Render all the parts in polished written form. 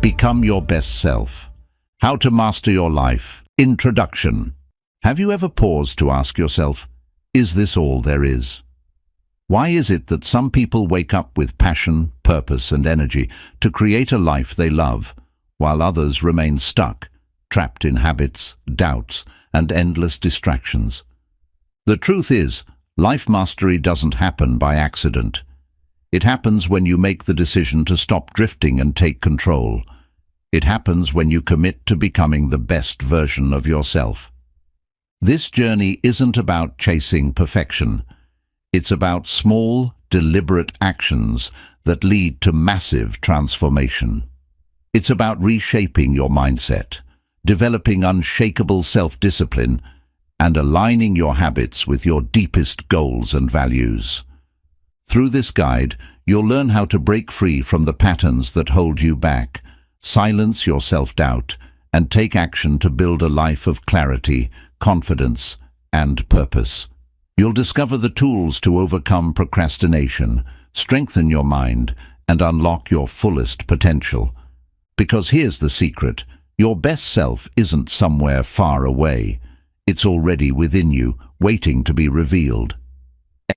Become your best self. How to master your life. Introduction. Have you ever paused to ask yourself, is this all there is? Why is it that some people wake up with passion, purpose, and energy to create a life they love, while others remain stuck, trapped in habits, doubts, and endless distractions? The truth is, life mastery doesn't happen by accident. It happens when you make the decision to stop drifting and take control. It happens when you commit to becoming the best version of yourself. This journey isn't about chasing perfection. It's about small, deliberate actions that lead to massive transformation. It's about reshaping your mindset, developing unshakable self-discipline, and aligning your habits with your deepest goals and values. Through this guide, you'll learn how to break free from the patterns that hold you back, silence your self-doubt, and take action to build a life of clarity, confidence, and purpose. You'll discover the tools to overcome procrastination, strengthen your mind, and unlock your fullest potential. Because here's the secret: your best self isn't somewhere far away. It's already within you, waiting to be revealed.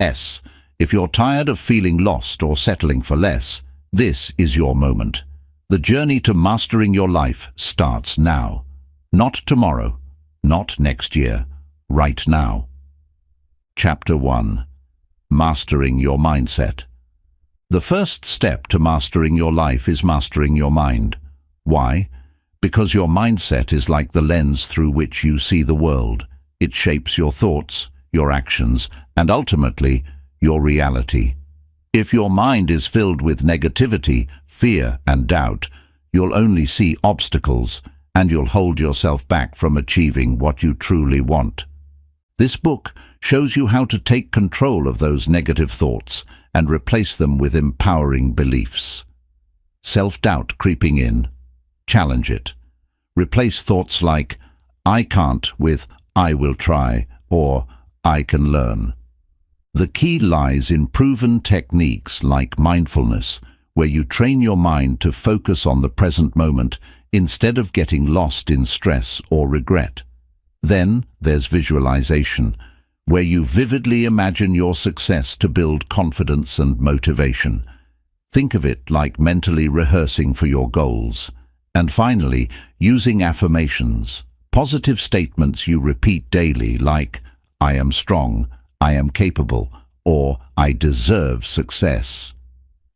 If you're tired of feeling lost or settling for less, this is your moment. The journey to mastering your life starts now. Not tomorrow, not next year, right now. Chapter 1. Mastering your mindset. The first step to mastering your life is mastering your mind. Why? Because your mindset is like the lens through which you see the world. It shapes your thoughts, your actions, and ultimately, your reality. If your mind is filled with negativity, fear, and doubt, you'll only see obstacles, and you'll hold yourself back from achieving what you truly want. This book shows you how to take control of those negative thoughts and replace them with empowering beliefs. Self-doubt creeping in? Challenge it. Replace thoughts like, "I can't" with "I will try" or "I can learn." The key lies in proven techniques like mindfulness, where you train your mind to focus on the present moment instead of getting lost in stress or regret. Then there's visualization, where you vividly imagine your success to build confidence and motivation. Think of it like mentally rehearsing for your goals. And finally, using affirmations, positive statements you repeat daily like, "I am strong," "I am capable," or "I deserve success."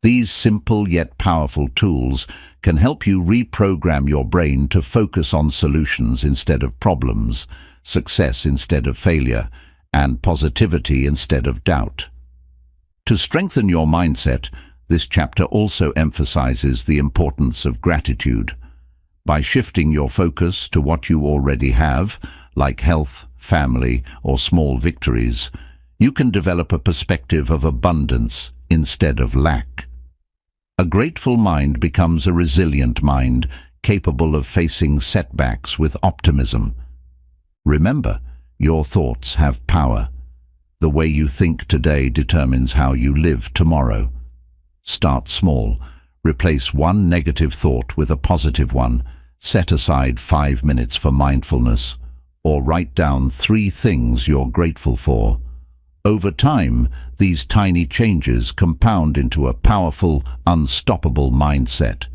These simple yet powerful tools can help you reprogram your brain to focus on solutions instead of problems, success instead of failure, and positivity instead of doubt. To strengthen your mindset, this chapter also emphasizes the importance of gratitude. By shifting your focus to what you already have, like health, family, or small victories, you can develop a perspective of abundance instead of lack. A grateful mind becomes a resilient mind, capable of facing setbacks with optimism. Remember, your thoughts have power. The way you think today determines how you live tomorrow. Start small. Replace one negative thought with a positive one. Set aside 5 minutes for mindfulness, or write down 3 things you're grateful for. Over time, these tiny changes compound into a powerful, unstoppable mindset.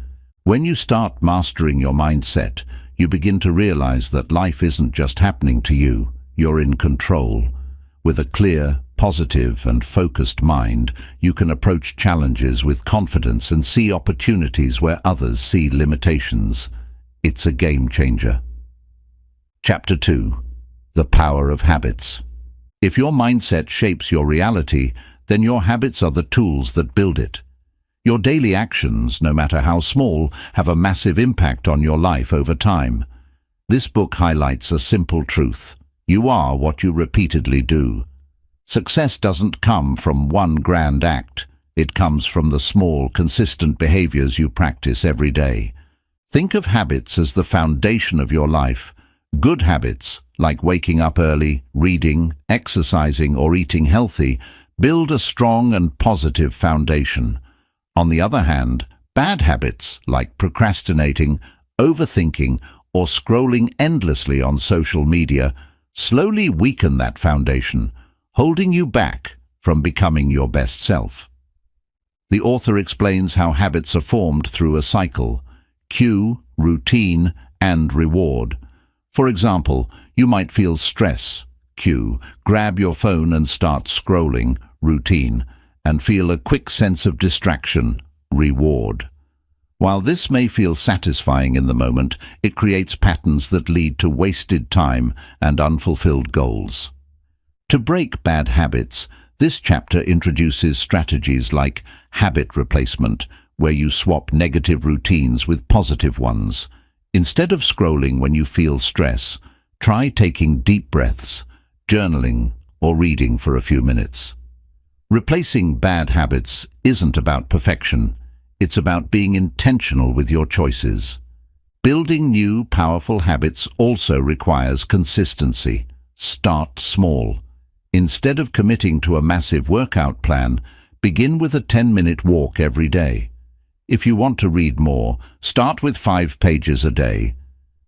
When you start mastering your mindset, you begin to realize that life isn't just happening to you, you're in control. With a clear, positive, and focused mind, you can approach challenges with confidence and see opportunities where others see limitations. It's a game changer. Chapter 2. The Power of Habits. If your mindset shapes your reality, then your habits are the tools that build it. Your daily actions, no matter how small, have a massive impact on your life over time. This book highlights a simple truth: you are what you repeatedly do. Success doesn't come from one grand act. It comes from the small, consistent behaviors you practice every day. Think of habits as the foundation of your life. Good habits, like waking up early, reading, exercising, or eating healthy, build a strong and positive foundation. On the other hand, Bad habits like procrastinating, overthinking, or scrolling endlessly on social media slowly weaken that foundation, holding you back from becoming your best self. The author explains how habits are formed through a cycle: cue, routine, and reward. For example, you might feel stress, cue, grab your phone and start scrolling, routine, and feel a quick sense of distraction, reward. While this may feel satisfying in the moment, it creates patterns that lead to wasted time and unfulfilled goals. To break bad habits, this chapter introduces strategies like habit replacement, where you swap negative routines with positive ones. Instead of scrolling when you feel stress, try taking deep breaths, journaling, or reading for a few minutes. Replacing bad habits isn't about perfection. It's about being intentional with your choices. Building new, powerful habits also requires consistency. Start small. Instead of committing to a massive workout plan, begin with a 10-minute walk every day. If you want to read more, start with 5 pages a day.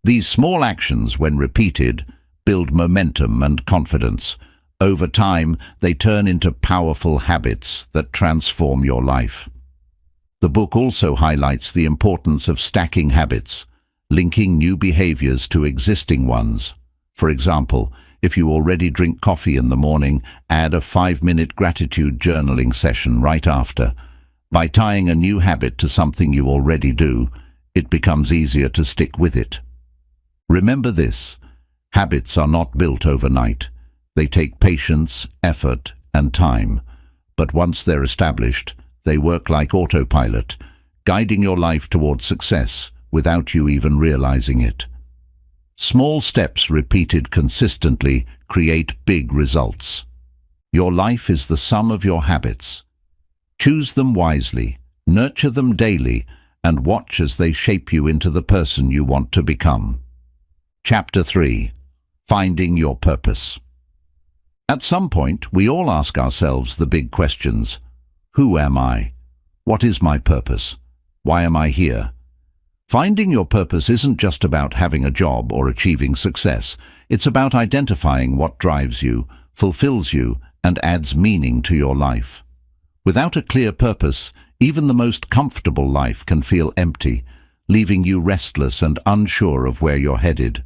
These small actions, when repeated, build momentum and confidence. Over time, they turn into powerful habits that transform your life. The book also highlights the importance of stacking habits, linking new behaviors to existing ones. For example, if you already drink coffee in the morning, add a 5-minute gratitude journaling session right after. By tying a new habit to something you already do, it becomes easier to stick with it. Remember this: habits are not built overnight. They take patience, effort, and time. But once they're established, they work like autopilot, guiding your life towards success without you even realizing it. Small steps repeated consistently create big results. Your life is the sum of your habits. Choose them wisely, nurture them daily, and watch as they shape you into the person you want to become. Chapter 3. Finding your purpose. At some point, we all ask ourselves the big questions. Who am I? What is my purpose? Why am I here? Finding your purpose isn't just about having a job or achieving success. It's about identifying what drives you, fulfills you, and adds meaning to your life. Without a clear purpose, even the most comfortable life can feel empty, leaving you restless and unsure of where you're headed.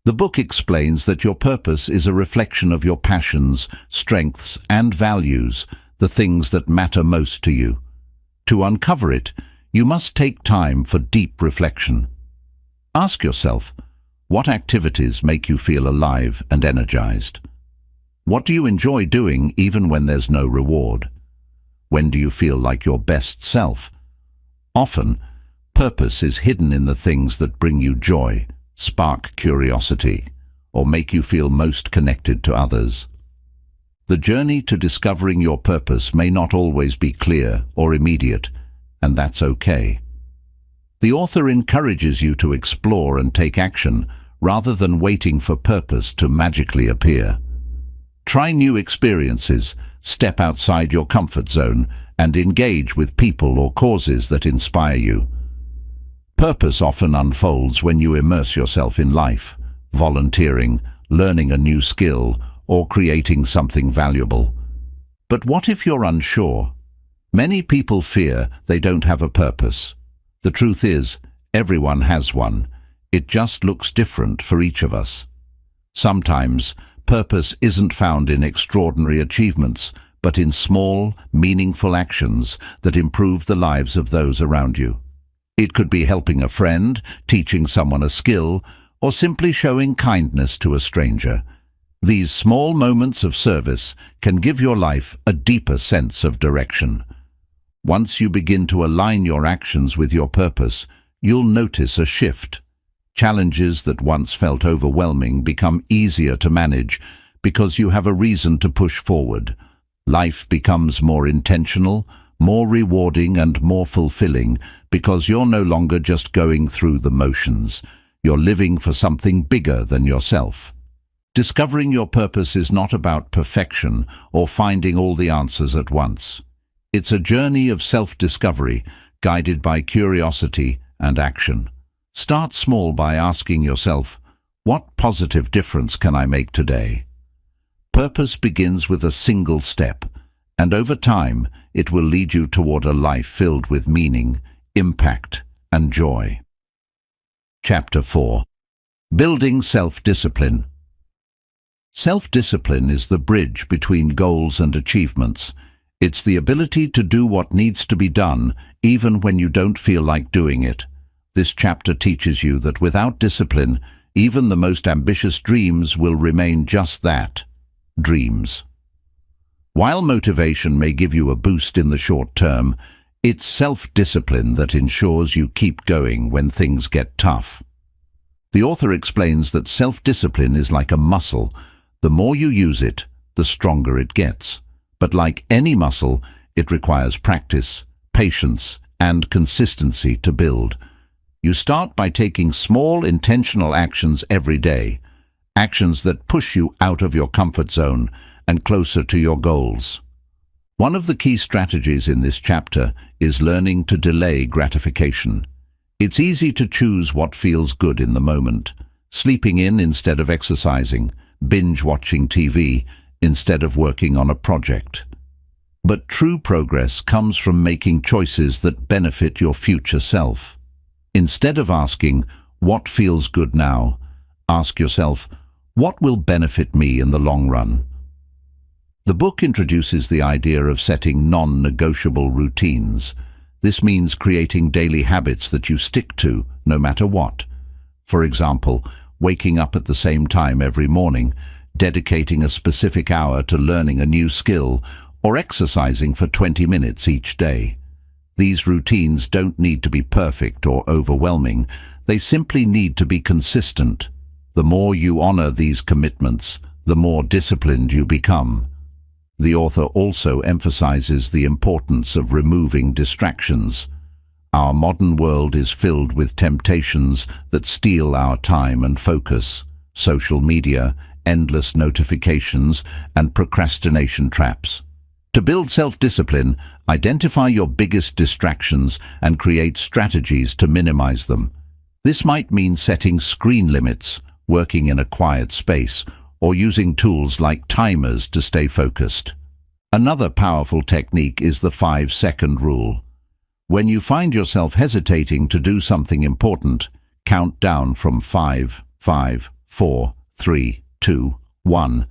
The book explains that your purpose is a reflection of your passions, strengths, and values, the things that matter most to you. To uncover it, you must take time for deep reflection. Ask yourself, what activities make you feel alive and energized? What do you enjoy doing even when there's no reward? When do you feel like your best self? Often, purpose is hidden in the things that bring you joy, spark curiosity, or make you feel most connected to others. The journey to discovering your purpose may not always be clear or immediate, and that's okay. The author encourages you to explore and take action rather than waiting for purpose to magically appear. Try new experiences, step outside your comfort zone, and engage with people or causes that inspire you. Purpose often unfolds when you immerse yourself in life, volunteering, learning a new skill, or creating something valuable. But what if you're unsure? Many people fear they don't have a purpose. The truth is, everyone has one. It just looks different for each of us. Sometimes, purpose isn't found in extraordinary achievements, but in small, meaningful actions that improve the lives of those around you. It could be helping a friend, teaching someone a skill, or simply showing kindness to a stranger. These small moments of service can give your life a deeper sense of direction. Once you begin to align your actions with your purpose, you'll notice a shift. Challenges that once felt overwhelming become easier to manage because you have a reason to push forward. Life becomes more intentional, more rewarding, and more fulfilling because you're no longer just going through the motions. You're living for something bigger than yourself. Discovering your purpose is not about perfection or finding all the answers at once. It's a journey of self-discovery, guided by curiosity and action. Start small by asking yourself, what positive difference can I make today? Purpose begins with a single step, and over time it will lead you toward a life filled with meaning, impact, and joy. Chapter 4. Building Self-Discipline. Self-discipline is the bridge between goals and achievements. It's the ability to do what needs to be done, even when you don't feel like doing it. This chapter teaches you that without discipline, even the most ambitious dreams will remain just that, dreams. While motivation may give you a boost in the short term, it's self-discipline that ensures you keep going when things get tough. The author explains that self-discipline is like a muscle. The more you use it, the stronger it gets. But like any muscle, it requires practice, patience, and consistency to build. You start by taking small, intentional actions every day, actions that push you out of your comfort zone and closer to your goals. One of the key strategies in this chapter is learning to delay gratification. It's easy to choose what feels good in the moment, sleeping in instead of exercising, binge-watching TV instead of working on a project. But true progress comes from making choices that benefit your future self. Instead of asking, what feels good now, ask yourself, what will benefit me in the long run? The book introduces the idea of setting non-negotiable routines. This means creating daily habits that you stick to, no matter what. For example, waking up at the same time every morning, dedicating a specific hour to learning a new skill, or exercising for 20 minutes each day. These routines don't need to be perfect or overwhelming. They simply need to be consistent. The more you honor these commitments, the more disciplined you become. The author also emphasizes the importance of removing distractions. Our modern world is filled with temptations that steal our time and focus. Social media, endless notifications, and procrastination traps. To build self-discipline, identify your biggest distractions and create strategies to minimize them. This might mean setting screen limits, working in a quiet space, or using tools like timers to stay focused. Another powerful technique is the 5-second rule. When you find yourself hesitating to do something important, count down from 5, 4, 3, 2, 1,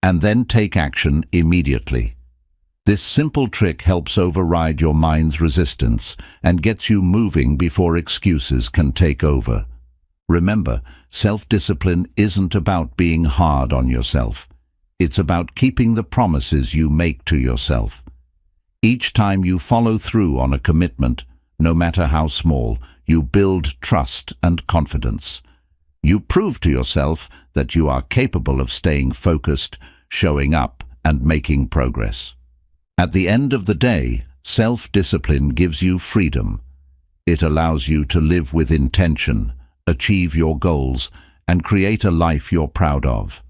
and then take action immediately. This simple trick helps override your mind's resistance and gets you moving before excuses can take over. Remember, self-discipline isn't about being hard on yourself. It's about keeping the promises you make to yourself. Each time you follow through on a commitment, no matter how small, you build trust and confidence. You prove to yourself that you are capable of staying focused, showing up, and making progress. At the end of the day, self-discipline gives you freedom. It allows you to live with intention, achieve your goals, and create a life you're proud of.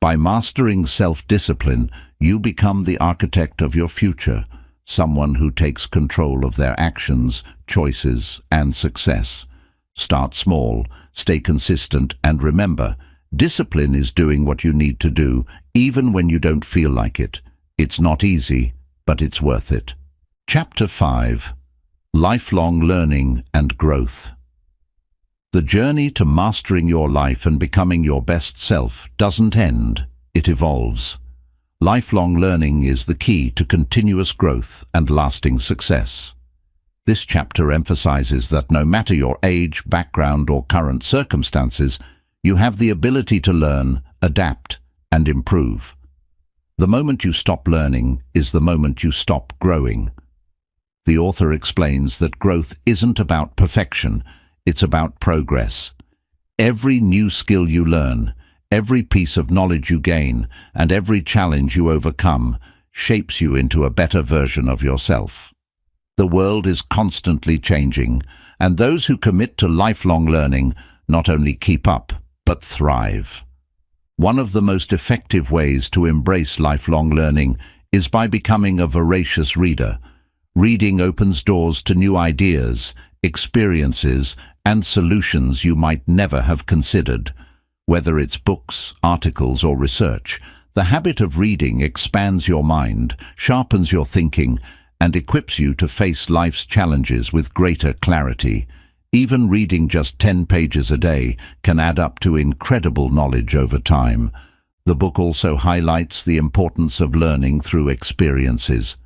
By mastering self-discipline, you become the architect of your future, someone who takes control of their actions, choices, and success. Start small, stay consistent, and remember, discipline is doing what you need to do, even when you don't feel like it. It's not easy, but it's worth it. Chapter 5. Lifelong Learning and Growth. The journey to mastering your life and becoming your best self doesn't end, it evolves. Lifelong learning is the key to continuous growth and lasting success. This chapter emphasizes that no matter your age, background, or current circumstances, you have the ability to learn, adapt, and improve. The moment you stop learning is the moment you stop growing. The author explains that growth isn't about perfection, it's about progress. Every new skill you learn, every piece of knowledge you gain, and every challenge you overcome shapes you into a better version of yourself. The world is constantly changing, and those who commit to lifelong learning not only keep up, but thrive. One of the most effective ways to embrace lifelong learning is by becoming a voracious reader. Reading opens doors to new ideas, experiences, and solutions you might never have considered. Whether it's books, articles, or research, the habit of reading expands your mind, sharpens your thinking, and equips you to face life's challenges with greater clarity. Even reading just 10 pages a day can add up to incredible knowledge over time. The book also highlights the importance of learning through experiences.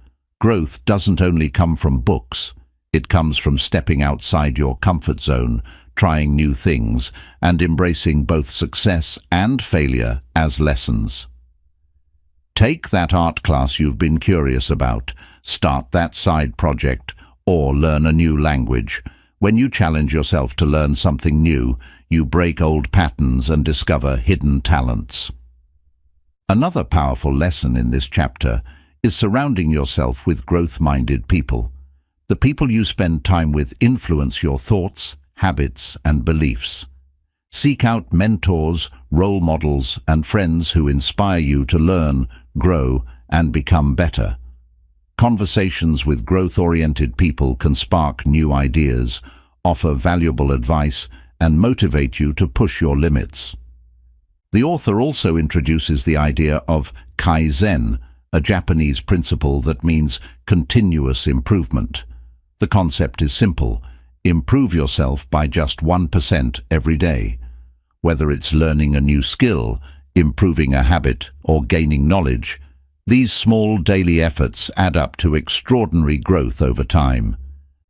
Growth doesn't only come from books. It comes from stepping outside your comfort zone, trying new things, and embracing both success and failure as lessons. Take that art class you've been curious about, start that side project, or learn a new language. When you challenge yourself to learn something new, you break old patterns and discover hidden talents. Another powerful lesson in this chapter is surrounding yourself with growth-minded people. The people you spend time with influence your thoughts, habits, and beliefs. Seek out mentors, role models, and friends who inspire you to learn, grow, and become better. Conversations with growth-oriented people can spark new ideas, offer valuable advice, and motivate you to push your limits. The author also introduces the idea of kaizen, a Japanese principle that means continuous improvement. The concept is simple: improve yourself by just 1% every day. Whether it's learning a new skill, improving a habit, or gaining knowledge, these small daily efforts add up to extraordinary growth over time.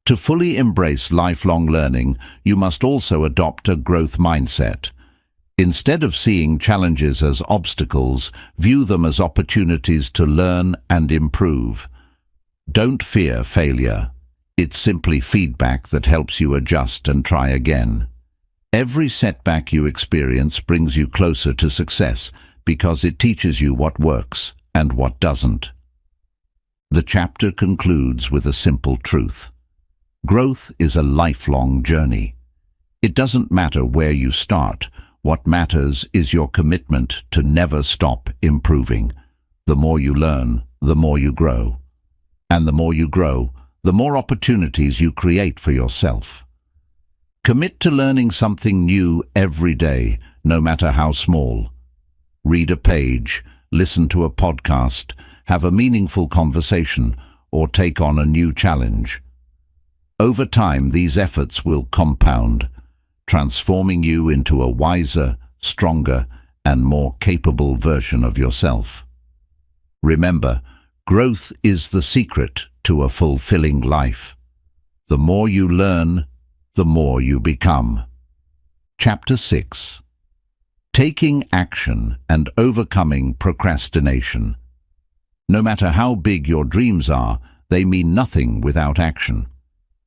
To fully embrace lifelong learning, you must also adopt a growth mindset. Instead of seeing challenges as obstacles, view them as opportunities to learn and improve. Don't fear failure. It's simply feedback that helps you adjust and try again. Every setback you experience brings you closer to success because it teaches you what works and what doesn't. The chapter concludes with a simple truth. Growth is a lifelong journey. It doesn't matter where you start. What matters is your commitment to never stop improving. The more you learn, the more you grow. And the more you grow, the more opportunities you create for yourself. Commit to learning something new every day, no matter how small. Read a page, listen to a podcast, have a meaningful conversation, or take on a new challenge. Over time, these efforts will compound, transforming you into a wiser, stronger, and more capable version of yourself. Remember, growth is the secret to a fulfilling life. The more you learn, the more you become. Chapter 6. Taking action and overcoming procrastination. No matter how big your dreams are, they mean nothing without action.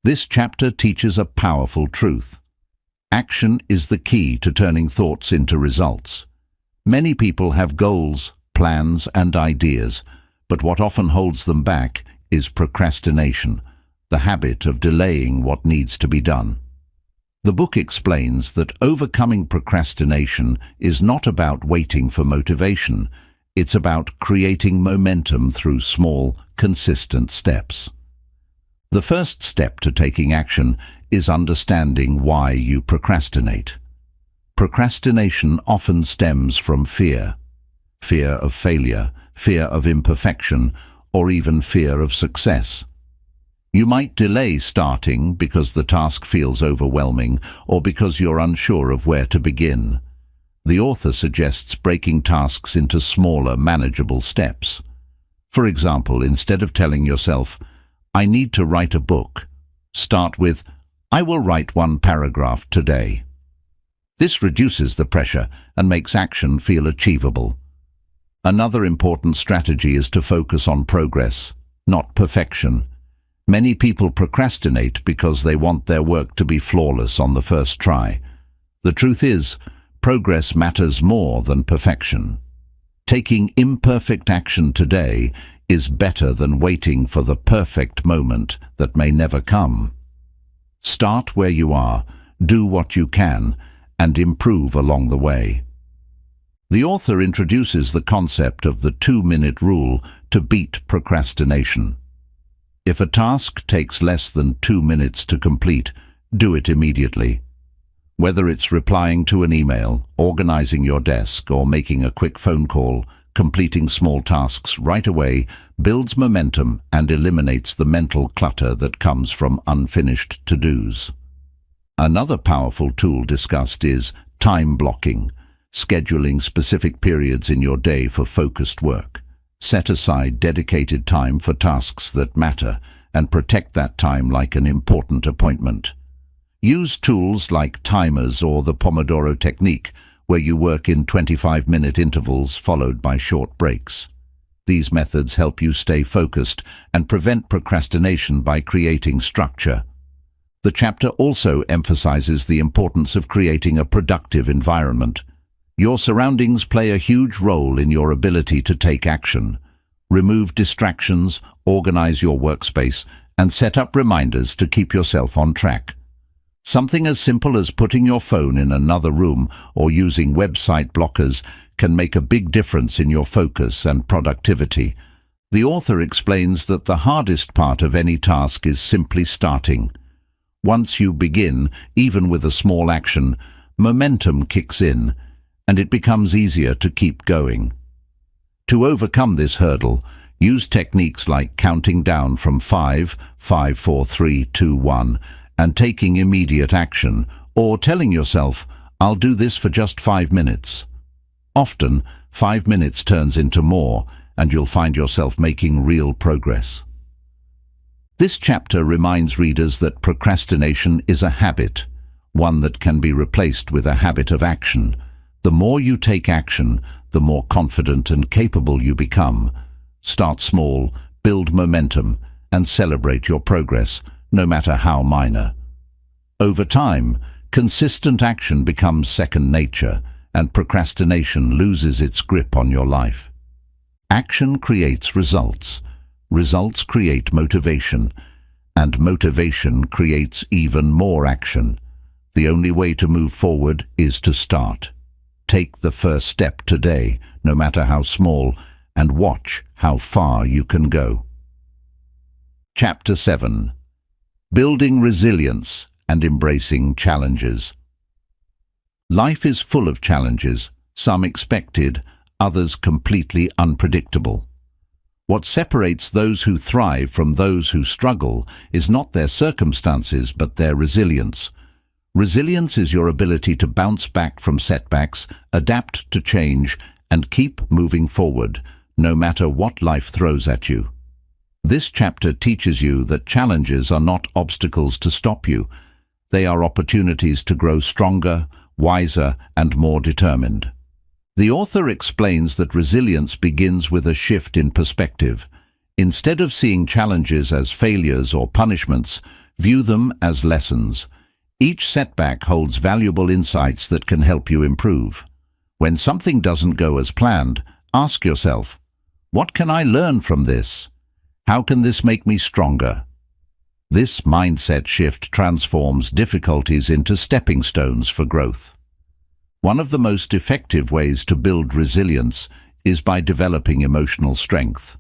This chapter teaches a powerful truth. Action is the key to turning thoughts into results. Many people have goals, plans, and ideas, but what often holds them back is procrastination, the habit of delaying what needs to be done. The book explains that overcoming procrastination is not about waiting for motivation. It's about creating momentum through small, consistent steps. The first step to taking action is understanding why you procrastinate. Procrastination often stems from fear. Fear of failure, fear of imperfection, or even fear of success. You might delay starting because the task feels overwhelming or because you're unsure of where to begin. The author suggests breaking tasks into smaller, manageable steps. For example, instead of telling yourself, "I need to write a book," start with, "I will write 1 paragraph today." This reduces the pressure and makes action feel achievable. Another important strategy is to focus on progress, not perfection. Many people procrastinate because they want their work to be flawless on the first try. The truth is, progress matters more than perfection. Taking imperfect action today is better than waiting for the perfect moment that may never come. Start where you are, do what you can, and improve along the way. The author introduces the concept of the 2-minute rule to beat procrastination. If a task takes less than 2 minutes to complete, do it immediately. Whether it's replying to an email, organizing your desk, or making a quick phone call, completing small tasks right away builds momentum and eliminates the mental clutter that comes from unfinished to-dos. Another powerful tool discussed is time blocking, scheduling specific periods in your day for focused work. Set aside dedicated time for tasks that matter and protect that time like an important appointment. Use tools like timers or the Pomodoro technique, where you work in 25-minute intervals followed by short breaks. These methods help you stay focused and prevent procrastination by creating structure. The chapter also emphasizes the importance of creating a productive environment. Your surroundings play a huge role in your ability to take action. Remove distractions, organize your workspace, and set up reminders to keep yourself on track. Something as simple as putting your phone in another room or using website blockers can make a big difference in your focus and productivity. The author explains that the hardest part of any task is simply starting. Once you begin, even with a small action, momentum kicks in, and it becomes easier to keep going. To overcome this hurdle, use techniques like counting down from 5, 4, 3, 2, 1, and taking immediate action, or telling yourself, "I'll do this for just 5 minutes." Often, 5 minutes turns into more, and you'll find yourself making real progress. This chapter reminds readers that procrastination is a habit, one that can be replaced with a habit of action. The more you take action, the more confident and capable you become. Start small, build momentum, and celebrate your progress, no matter how minor. Over time, consistent action becomes second nature, and procrastination loses its grip on your life. Action creates results. Results create motivation, and motivation creates even more action. The only way to move forward is to start. Take the first step today, no matter how small, and watch how far you can go. Chapter 7. Building resilience and embracing challenges. Life is full of challenges, some expected, others completely unpredictable. What separates those who thrive from those who struggle is not their circumstances, but their resilience. Resilience is your ability to bounce back from setbacks, adapt to change, and keep moving forward, no matter what life throws at you. This chapter teaches you that challenges are not obstacles to stop you. They are opportunities to grow stronger, wiser, and more determined. The author explains that resilience begins with a shift in perspective. Instead of seeing challenges as failures or punishments, view them as lessons. Each setback holds valuable insights that can help you improve. When something doesn't go as planned, ask yourself, "What can I learn from this? How can this make me stronger?" This mindset shift transforms difficulties into stepping stones for growth. One of the most effective ways to build resilience is by developing emotional strength.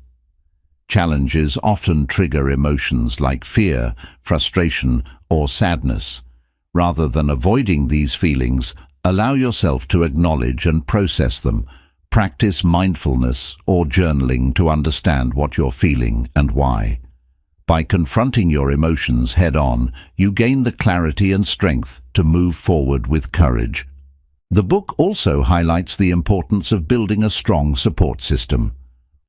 Challenges often trigger emotions like fear, frustration, or sadness. Rather than avoiding these feelings, allow yourself to acknowledge and process them. Practice mindfulness or journaling to understand what you're feeling and why. By confronting your emotions head-on, you gain the clarity and strength to move forward with courage. The book also highlights the importance of building a strong support system.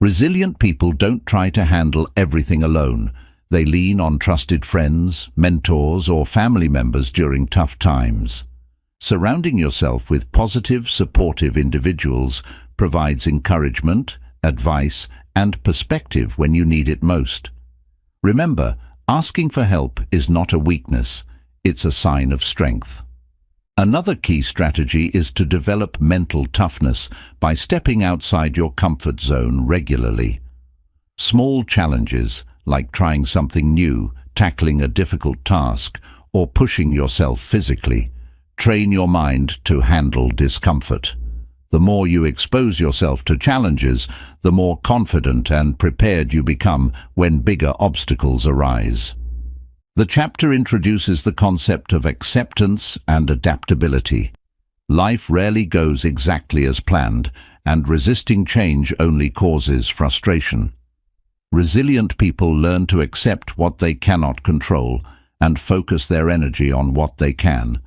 Resilient people don't try to handle everything alone. They lean on trusted friends, mentors, or family members during tough times. Surrounding yourself with positive, supportive individuals provides encouragement, advice, and perspective when you need it most. Remember, asking for help is not a weakness, it's a sign of strength. Another key strategy is to develop mental toughness by stepping outside your comfort zone regularly. Small challenges, like trying something new, tackling a difficult task, or pushing yourself physically, train your mind to handle discomfort. The more you expose yourself to challenges, the more confident and prepared you become when bigger obstacles arise. The chapter introduces the concept of acceptance and adaptability. Life rarely goes exactly as planned, and resisting change only causes frustration. Resilient people learn to accept what they cannot control and focus their energy on what they can.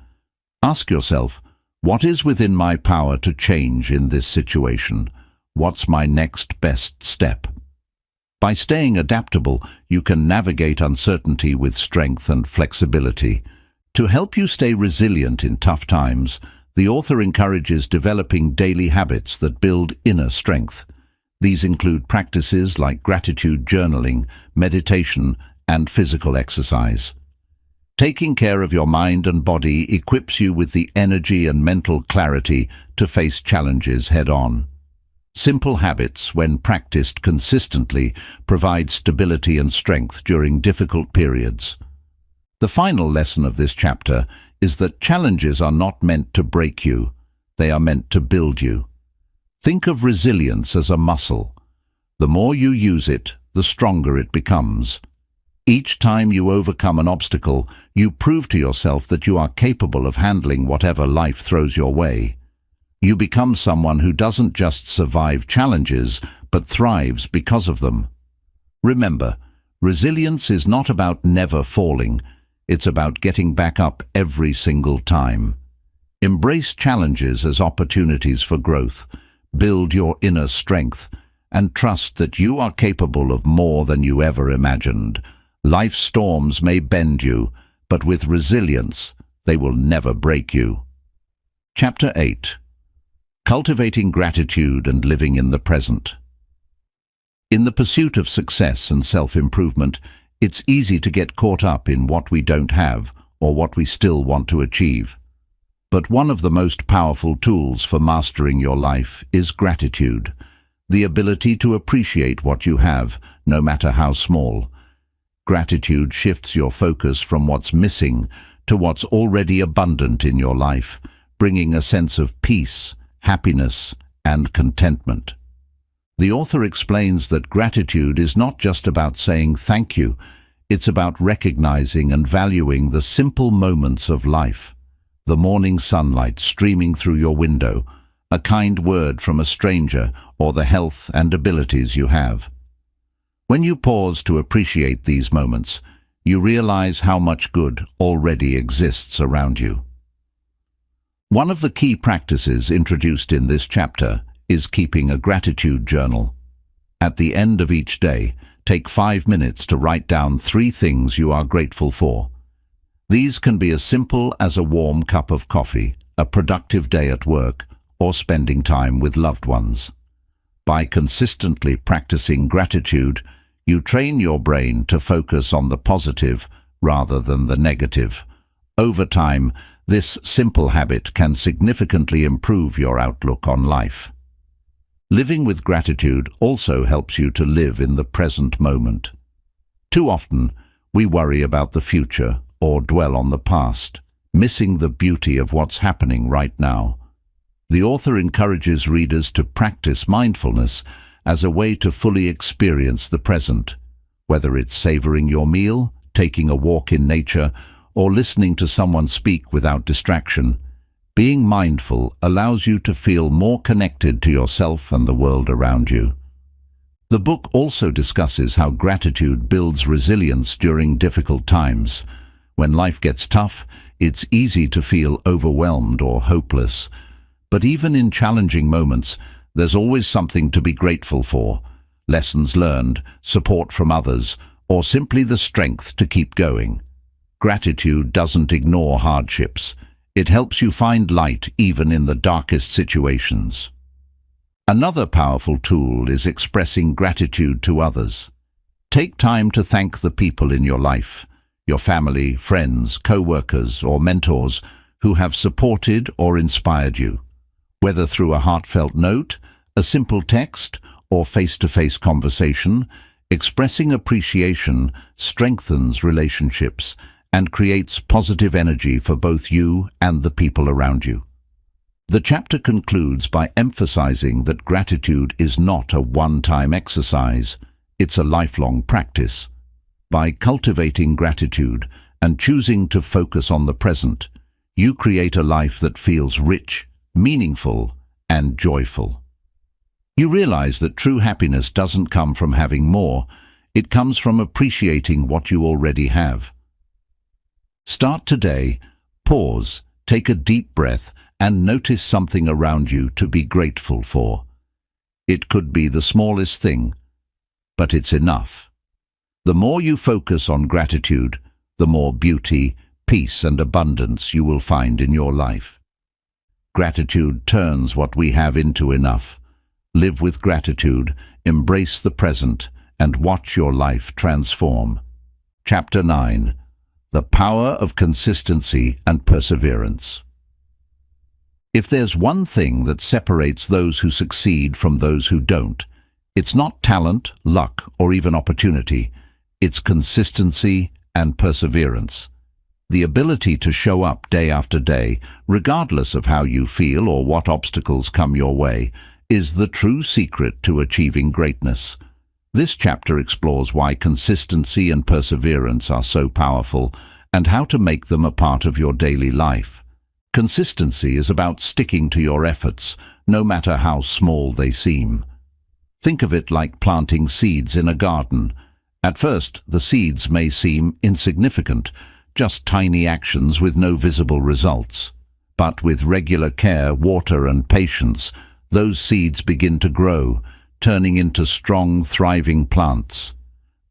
Ask yourself, what is within my power to change in this situation? What's my next best step? By staying adaptable, you can navigate uncertainty with strength and flexibility. To help you stay resilient in tough times, the author encourages developing daily habits that build inner strength. These include practices like gratitude journaling, meditation, and physical exercise. Taking care of your mind and body equips you with the energy and mental clarity to face challenges head-on. Simple habits, when practiced consistently, provide stability and strength during difficult periods. The final lesson of this chapter is that challenges are not meant to break you, they are meant to build you. Think of resilience as a muscle. The more you use it, the stronger it becomes. Each time you overcome an obstacle, you prove to yourself that you are capable of handling whatever life throws your way. You become someone who doesn't just survive challenges, but thrives because of them. Remember, resilience is not about never falling. It's about getting back up every single time. Embrace challenges as opportunities for growth. Build your inner strength, and trust that you are capable of more than you ever imagined. Life's storms may bend you, but with resilience, they will never break you. Chapter 8. Cultivating Gratitude and Living in the Present. In the pursuit of success and self-improvement, it's easy to get caught up in what we don't have or what we still want to achieve. But one of the most powerful tools for mastering your life is gratitude, the ability to appreciate what you have, no matter how small. Gratitude shifts your focus from what's missing to what's already abundant in your life, bringing a sense of peace, happiness, and contentment. The author explains that gratitude is not just about saying thank you, it's about recognizing and valuing the simple moments of life. The morning sunlight streaming through your window, a kind word from a stranger, or the health and abilities you have. When you pause to appreciate these moments, you realize how much good already exists around you. One of the key practices introduced in this chapter is keeping a gratitude journal. At the end of each day, take 5 minutes to write down 3 things you are grateful for. These can be as simple as a warm cup of coffee, a productive day at work, or spending time with loved ones. By consistently practicing gratitude, you train your brain to focus on the positive rather than the negative. Over time, this simple habit can significantly improve your outlook on life. Living with gratitude also helps you to live in the present moment. Too often, we worry about the future or dwell on the past, missing the beauty of what's happening right now. The author encourages readers to practice mindfulness as a way to fully experience the present, whether it's savoring your meal, taking a walk in nature, or listening to someone speak without distraction. Being mindful allows you to feel more connected to yourself and the world around you. The book also discusses how gratitude builds resilience during difficult times. When life gets tough, it's easy to feel overwhelmed or hopeless. But even in challenging moments, there's always something to be grateful for. Lessons learned, support from others, or simply the strength to keep going. Gratitude doesn't ignore hardships. It helps you find light even in the darkest situations. Another powerful tool is expressing gratitude to others. Take time to thank the people in your life, your family, friends, co-workers, or mentors who have supported or inspired you. Whether through a heartfelt note, a simple text, or face-to-face conversation, expressing appreciation strengthens relationships and creates positive energy for both you and the people around you. The chapter concludes by emphasizing that gratitude is not a one-time exercise, it's a lifelong practice. By cultivating gratitude and choosing to focus on the present, you create a life that feels rich, meaningful, and joyful. You realize that true happiness doesn't come from having more, it comes from appreciating what you already have. Start today, pause, take a deep breath, and notice something around you to be grateful for. It could be the smallest thing, but it's enough. The more you focus on gratitude, the more beauty, peace, and abundance you will find in your life. Gratitude turns what we have into enough. Live with gratitude, embrace the present, and watch your life transform. Chapter 9. The Power of Consistency and Perseverance. If there's one thing that separates those who succeed from those who don't, it's not talent, luck, or even opportunity. It's consistency and perseverance. The ability to show up day after day, regardless of how you feel or what obstacles come your way, is the true secret to achieving greatness. This chapter explores why consistency and perseverance are so powerful and how to make them a part of your daily life. Consistency is about sticking to your efforts, no matter how small they seem. Think of it like planting seeds in a garden. At first, the seeds may seem insignificant, just tiny actions with no visible results. But with regular care, water, and patience, those seeds begin to grow, turning into strong, thriving plants.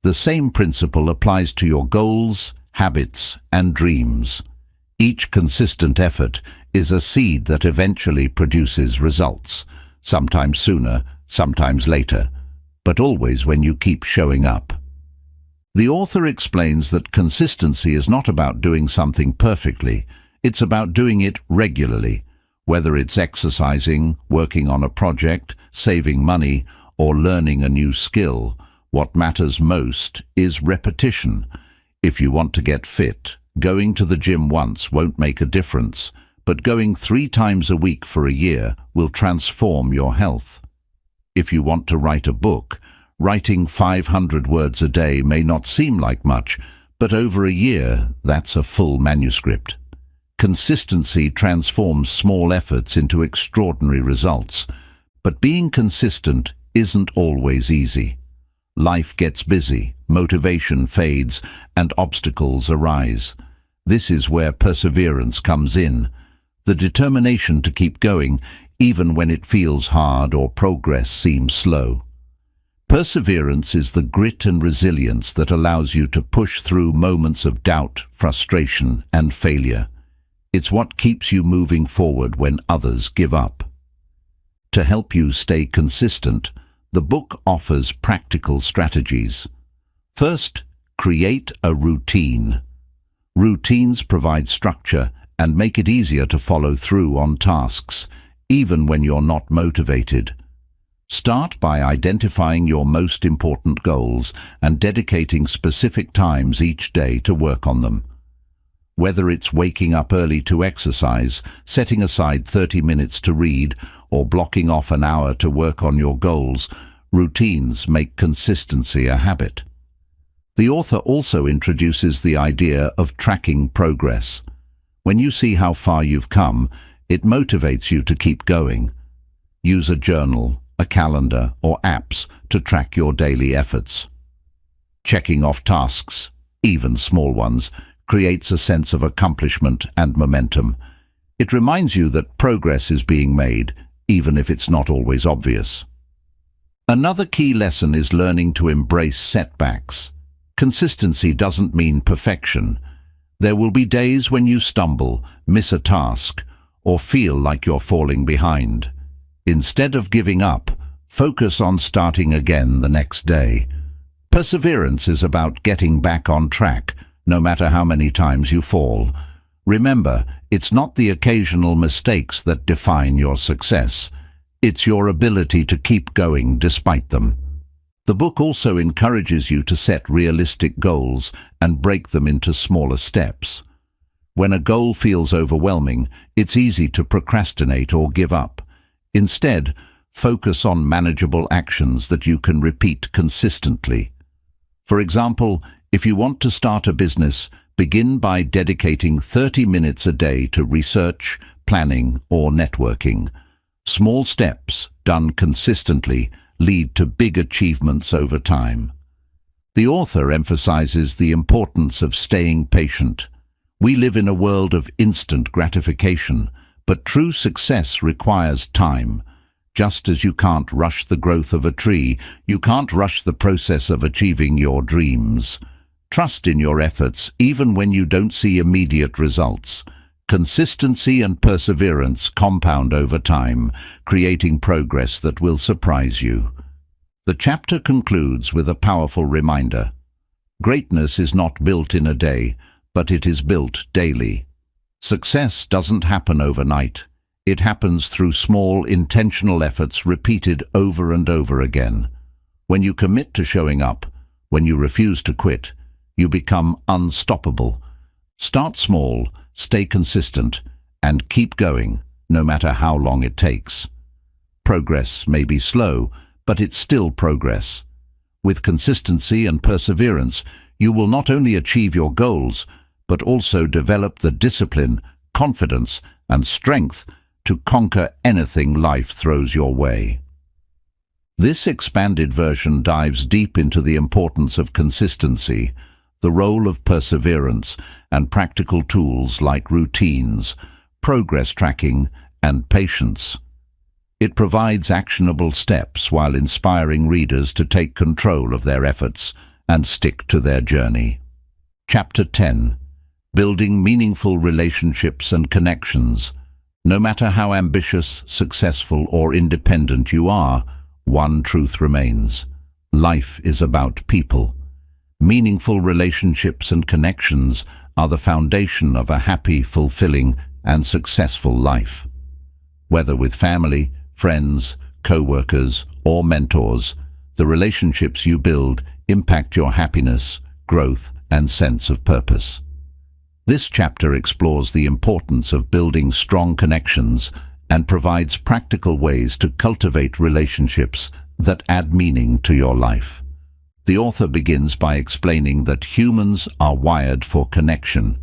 The same principle applies to your goals, habits, and dreams. Each consistent effort is a seed that eventually produces results, sometimes sooner, sometimes later, but always when you keep showing up. The author explains that consistency is not about doing something perfectly, it's about doing it regularly, whether it's exercising, working on a project, saving money, or learning a new skill. What matters most is repetition. If you want to get fit, going to the gym once won't make a difference, but going 3 times a week for a year will transform your health. If you want to write a book, writing 500 words a day may not seem like much, but over a year, that's a full manuscript. Consistency transforms small efforts into extraordinary results, but being consistent isn't always easy. Life gets busy, motivation fades, and obstacles arise. This is where perseverance comes in, the determination to keep going even when it feels hard or progress seems slow. Perseverance is the grit and resilience that allows you to push through moments of doubt, frustration, and failure. It's what keeps you moving forward when others give up. To help you stay consistent, the book offers practical strategies. First, create a routine. Routines provide structure and make it easier to follow through on tasks, even when you're not motivated. Start by identifying your most important goals and dedicating specific times each day to work on them. Whether it's waking up early to exercise, setting aside 30 minutes to read, or blocking off an hour to work on your goals, routines make consistency a habit. The author also introduces the idea of tracking progress. When you see how far you've come, it motivates you to keep going. Use a journal, a calendar, or apps to track your daily efforts. Checking off tasks, even small ones, creates a sense of accomplishment and momentum. It reminds you that progress is being made, even if it's not always obvious. Another key lesson is learning to embrace setbacks. Consistency doesn't mean perfection. There will be days when you stumble, miss a task, or feel like you're falling behind. Instead of giving up, focus on starting again the next day. Perseverance is about getting back on track, no matter how many times you fall. Remember, it's not the occasional mistakes that define your success. It's your ability to keep going despite them. The book also encourages you to set realistic goals and break them into smaller steps. When a goal feels overwhelming, it's easy to procrastinate or give up. Instead, focus on manageable actions that you can repeat consistently. For example, if you want to start a business, begin by dedicating 30 minutes a day to research, planning, or networking. Small steps, done consistently, lead to big achievements over time. The author emphasizes the importance of staying patient. We live in a world of instant gratification, but true success requires time. Just as you can't rush the growth of a tree, you can't rush the process of achieving your dreams. Trust in your efforts even when you don't see immediate results. Consistency and perseverance compound over time, creating progress that will surprise you. The chapter concludes with a powerful reminder. Greatness is not built in a day, but it is built daily. Success doesn't happen overnight. It happens through small, intentional efforts repeated over and over again. When you commit to showing up, when you refuse to quit, you become unstoppable. Start small, stay consistent, and keep going, no matter how long it takes. Progress may be slow, but it's still progress. With consistency and perseverance, you will not only achieve your goals, but also develop the discipline, confidence, and strength to conquer anything life throws your way. This expanded version dives deep into the importance of consistency, the role of perseverance, and practical tools like routines, progress tracking, and patience. It provides actionable steps while inspiring readers to take control of their efforts and stick to their journey. Chapter 10. Building meaningful relationships and connections. No matter how ambitious, successful, or independent you are, one truth remains. Life is about people. Meaningful relationships and connections are the foundation of a happy, fulfilling, and successful life. Whether with family, friends, co-workers, or mentors, the relationships you build impact your happiness, growth, and sense of purpose. This chapter explores the importance of building strong connections and provides practical ways to cultivate relationships that add meaning to your life. The author begins by explaining that humans are wired for connection.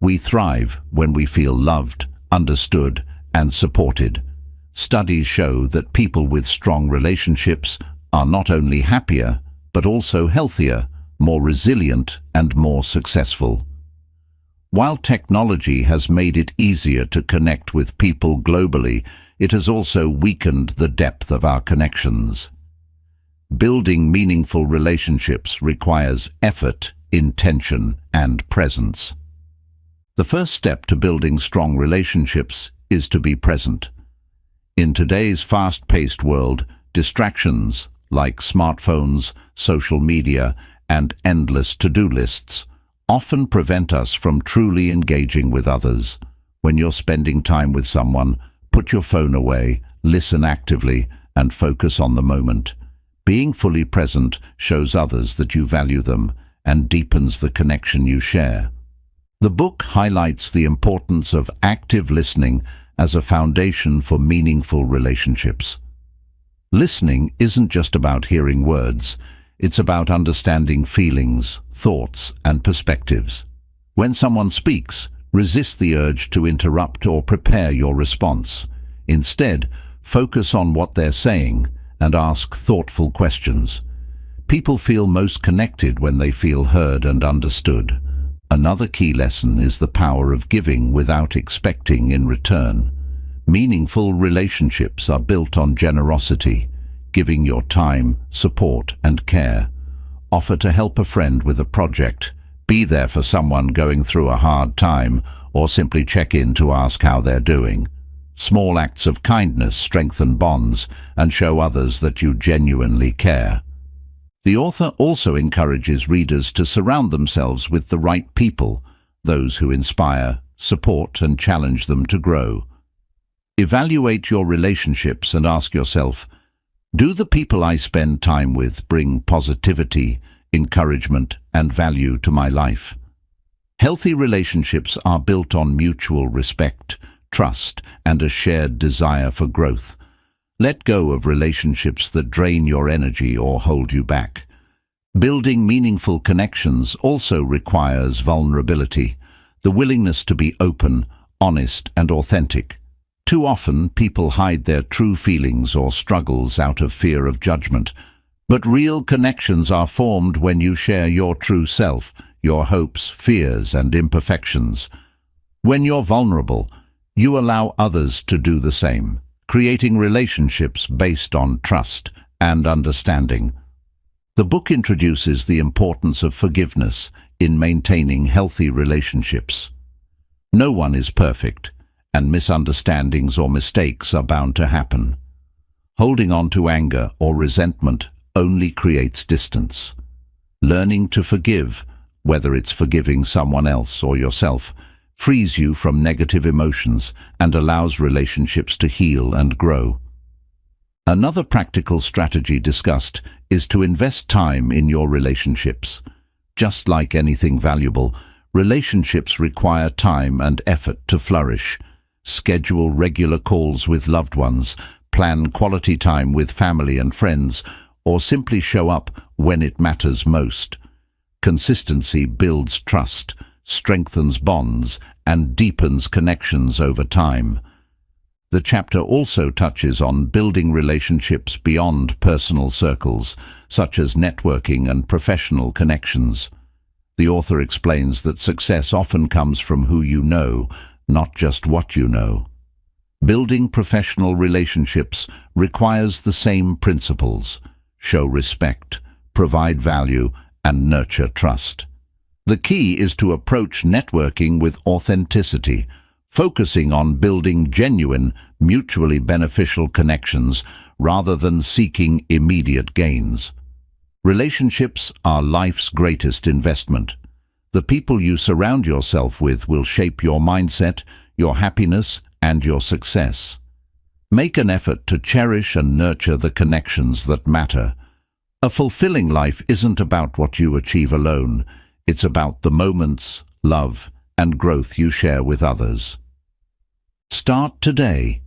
We thrive when we feel loved, understood, and supported. Studies show that people with strong relationships are not only happier, but also healthier, more resilient, and more successful. While technology has made it easier to connect with people globally, it has also weakened the depth of our connections. Building meaningful relationships requires effort, intention, and presence. The first step to building strong relationships is to be present. In today's fast-paced world, distractions like smartphones, social media, and endless to-do lists often prevent us from truly engaging with others. When you're spending time with someone, put your phone away, listen actively, and focus on the moment. Being fully present shows others that you value them and deepens the connection you share. The book highlights the importance of active listening as a foundation for meaningful relationships. Listening isn't just about hearing words. It's about understanding feelings, thoughts, and perspectives. When someone speaks, resist the urge to interrupt or prepare your response. Instead, focus on what they're saying and ask thoughtful questions. People feel most connected when they feel heard and understood. Another key lesson is the power of giving without expecting in return. Meaningful relationships are built on generosity. Giving your time, support, and care. Offer to help a friend with a project. Be there for someone going through a hard time, or simply check in to ask how they're doing. Small acts of kindness strengthen bonds and show others that you genuinely care. The author also encourages readers to surround themselves with the right people, those who inspire, support, and challenge them to grow. Evaluate your relationships and ask yourself, do the people I spend time with bring positivity, encouragement, and value to my life? Healthy relationships are built on mutual respect, trust, and a shared desire for growth. Let go of relationships that drain your energy or hold you back. Building meaningful connections also requires vulnerability, the willingness to be open, honest, and authentic. Too often, people hide their true feelings or struggles out of fear of judgment. But real connections are formed when you share your true self, your hopes, fears, and imperfections. When you're vulnerable, you allow others to do the same, creating relationships based on trust and understanding. The book introduces the importance of forgiveness in maintaining healthy relationships. No one is perfect, and misunderstandings or mistakes are bound to happen. Holding on to anger or resentment only creates distance. Learning to forgive, whether it's forgiving someone else or yourself, frees you from negative emotions and allows relationships to heal and grow. Another practical strategy discussed is to invest time in your relationships. Just like anything valuable, relationships require time and effort to flourish. Schedule regular calls with loved ones, plan quality time with family and friends, or simply show up when it matters most. Consistency builds trust, strengthens bonds, and deepens connections over time. The chapter also touches on building relationships beyond personal circles, such as networking and professional connections. The author explains that success often comes from who you know, not just what you know. Building professional relationships requires the same principles: show respect, provide value, and nurture trust. The key is to approach networking with authenticity, focusing on building genuine, mutually beneficial connections rather than seeking immediate gains. Relationships are life's greatest investment. The people you surround yourself with will shape your mindset, your happiness, and your success. Make an effort to cherish and nurture the connections that matter. A fulfilling life isn't about what you achieve alone. It's about the moments, love, and growth you share with others. Start today.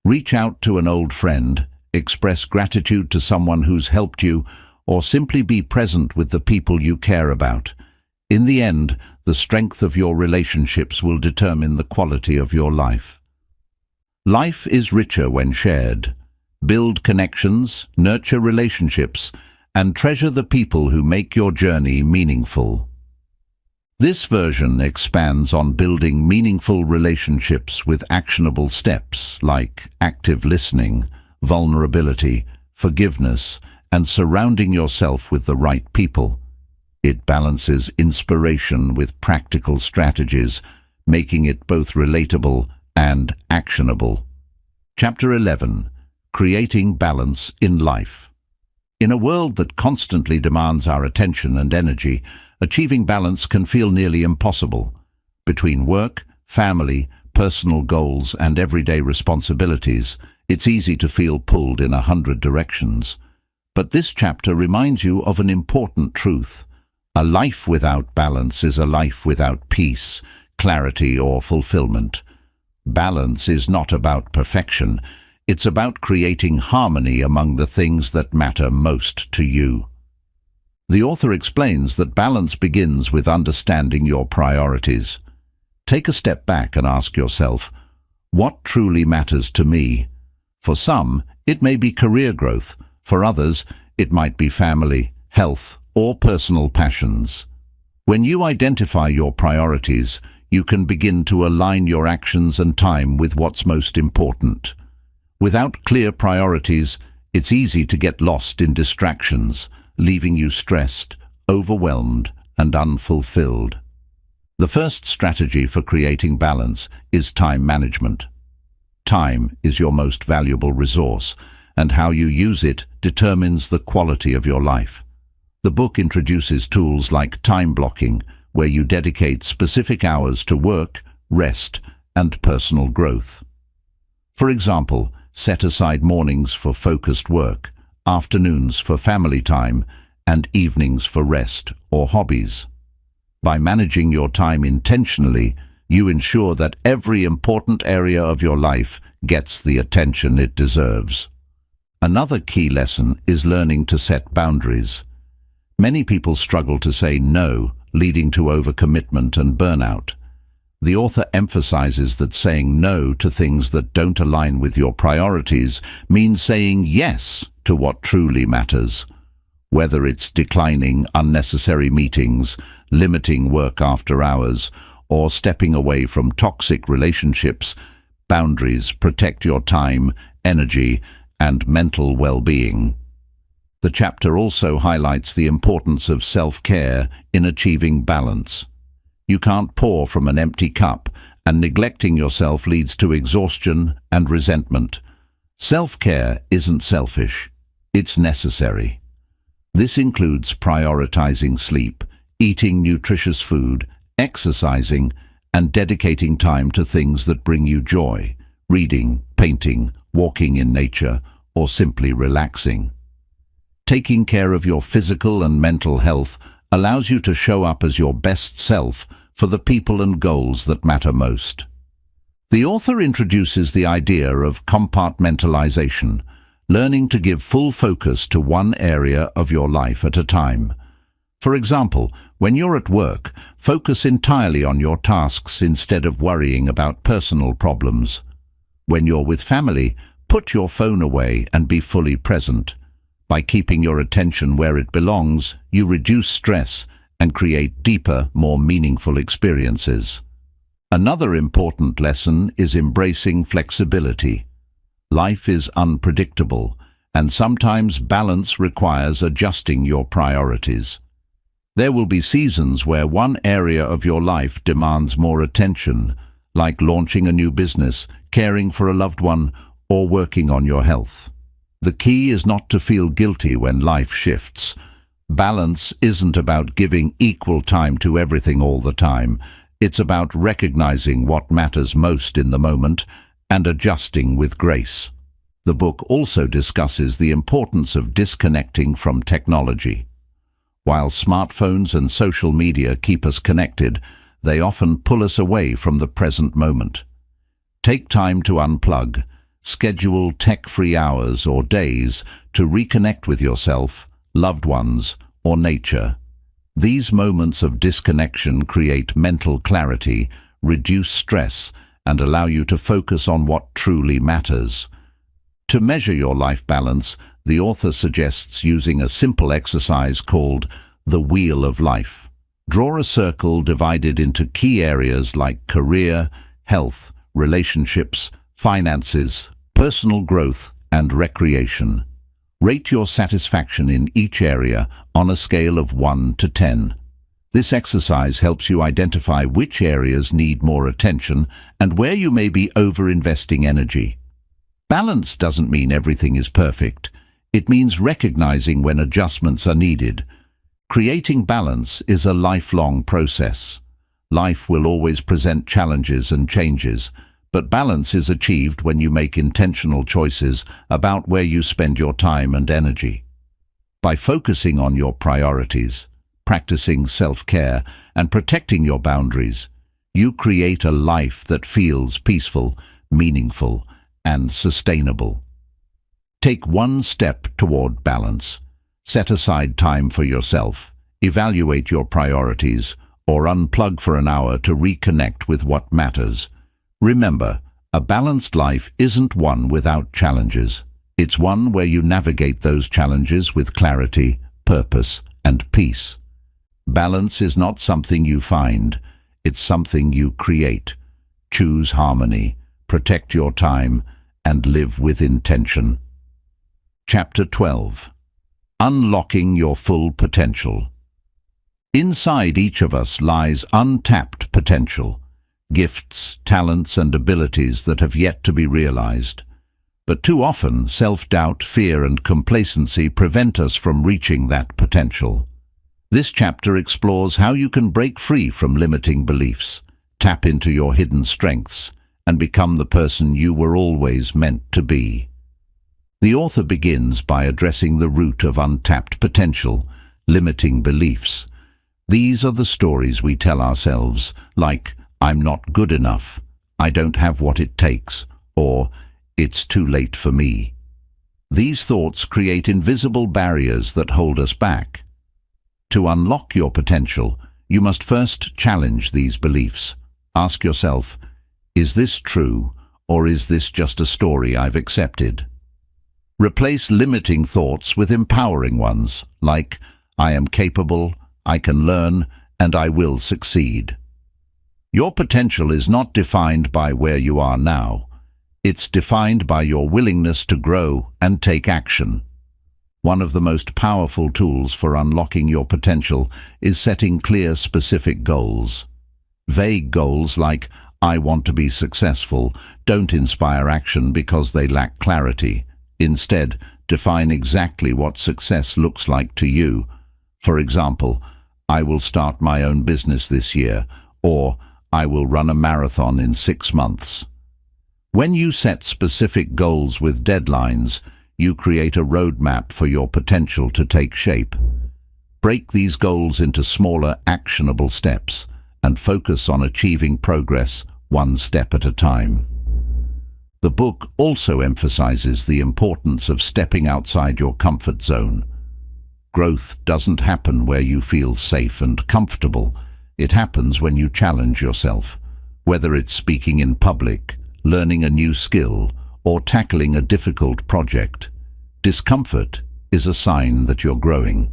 Reach out to an old friend, express gratitude to someone who's helped you, or simply be present with the people you care about. In the end, the strength of your relationships will determine the quality of your life. Life is richer when shared. Build connections, nurture relationships, and treasure the people who make your journey meaningful. This version expands on building meaningful relationships with actionable steps like active listening, vulnerability, forgiveness, and surrounding yourself with the right people. It balances inspiration with practical strategies, making it both relatable and actionable. Chapter 11: Creating Balance in Life. In a world that constantly demands our attention and energy, achieving balance can feel nearly impossible. Between work, family, personal goals, and everyday responsibilities, it's easy to feel pulled in 100 directions. But this chapter reminds you of an important truth. A life without balance is a life without peace, clarity, or fulfillment. Balance is not about perfection. It's about creating harmony among the things that matter most to you. The author explains that balance begins with understanding your priorities. Take a step back and ask yourself, what truly matters to me? For some, it may be career growth. For others, it might be family, health, or personal passions. When you identify your priorities, you can begin to align your actions and time with what's most important. Without clear priorities, it's easy to get lost in distractions, leaving you stressed, overwhelmed, and unfulfilled. The first strategy for creating balance is time management. Time is your most valuable resource, and how you use it determines the quality of your life. The book introduces tools like time blocking, where you dedicate specific hours to work, rest, and personal growth. For example, set aside mornings for focused work, afternoons for family time, and evenings for rest or hobbies. By managing your time intentionally, you ensure that every important area of your life gets the attention it deserves. Another key lesson is learning to set boundaries. Many people struggle to say no, leading to overcommitment and burnout. The author emphasizes that saying no to things that don't align with your priorities means saying yes to what truly matters. Whether it's declining unnecessary meetings, limiting work after hours, or stepping away from toxic relationships, boundaries protect your time, energy, and mental well-being. The chapter also highlights the importance of self-care in achieving balance. You can't pour from an empty cup, and neglecting yourself leads to exhaustion and resentment. Self-care isn't selfish, it's necessary. This includes prioritizing sleep, eating nutritious food, exercising, and dedicating time to things that bring you joy, reading, painting, walking in nature, or simply relaxing. Taking care of your physical and mental health allows you to show up as your best self for the people and goals that matter most. The author introduces the idea of compartmentalization, learning to give full focus to one area of your life at a time. For example, when you're at work, focus entirely on your tasks instead of worrying about personal problems. When you're with family, put your phone away and be fully present. By keeping your attention where it belongs, you reduce stress and create deeper, more meaningful experiences. Another important lesson is embracing flexibility. Life is unpredictable, and sometimes balance requires adjusting your priorities. There will be seasons where one area of your life demands more attention, like launching a new business, caring for a loved one, or working on your health. The key is not to feel guilty when life shifts. Balance isn't about giving equal time to everything all the time. It's about recognizing what matters most in the moment and adjusting with grace. The book also discusses the importance of disconnecting from technology. While smartphones and social media keep us connected, they often pull us away from the present moment. Take time to unplug. Schedule tech-free hours or days to reconnect with yourself, loved ones, or nature. These moments of disconnection create mental clarity, reduce stress, and allow you to focus on what truly matters. To measure your life balance, the author suggests using a simple exercise called the Wheel of Life. Draw a circle divided into key areas like career, health, relationships, finances, personal growth, and recreation. Rate your satisfaction in each area on a scale of 1 to 10. This exercise helps you identify which areas need more attention and where you may be over-investing energy. Balance doesn't mean everything is perfect. It means recognizing when adjustments are needed. Creating balance is a lifelong process. Life will always present challenges and changes, but balance is achieved when you make intentional choices about where you spend your time and energy. By focusing on your priorities, practicing self-care, and protecting your boundaries, you create a life that feels peaceful, meaningful, and sustainable. Take one step toward balance. Set aside time for yourself, evaluate your priorities, or unplug for an hour to reconnect with what matters. Remember, a balanced life isn't one without challenges. It's one where you navigate those challenges with clarity, purpose, and peace. Balance is not something you find, it's something you create. Choose harmony, protect your time, and live with intention. Chapter 12. Unlocking your full potential. Inside each of us lies untapped potential. Gifts, talents, and abilities that have yet to be realized. But too often, self-doubt, fear, and complacency prevent us from reaching that potential. This chapter explores how you can break free from limiting beliefs, tap into your hidden strengths, and become the person you were always meant to be. The author begins by addressing the root of untapped potential, limiting beliefs. These are the stories we tell ourselves, like, "I'm not good enough," "I don't have what it takes," or "It's too late for me." These thoughts create invisible barriers that hold us back. To unlock your potential, you must first challenge these beliefs. Ask yourself, is this true, or is this just a story I've accepted? Replace limiting thoughts with empowering ones, like, "I am capable, I can learn, and I will succeed." Your potential is not defined by where you are now. It's defined by your willingness to grow and take action. One of the most powerful tools for unlocking your potential is setting clear, specific goals. Vague goals like, "I want to be successful," don't inspire action because they lack clarity. Instead, define exactly what success looks like to you. For example, "I will start my own business this year," or "I will run a marathon in 6 months." When you set specific goals with deadlines, you create a roadmap for your potential to take shape. Break these goals into smaller, actionable steps and focus on achieving progress one step at a time. The book also emphasizes the importance of stepping outside your comfort zone. Growth doesn't happen where you feel safe and comfortable. It happens when you challenge yourself, whether it's speaking in public, learning a new skill, or tackling a difficult project. Discomfort is a sign that you're growing.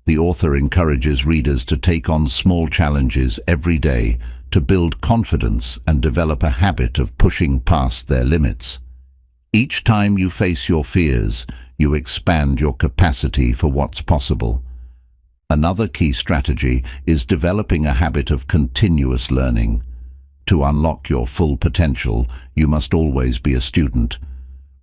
The author encourages readers to take on small challenges every day to build confidence and develop a habit of pushing past their limits. Each time you face your fears, you expand your capacity for what's possible. Another key strategy is developing a habit of continuous learning. To unlock your full potential, you must always be a student.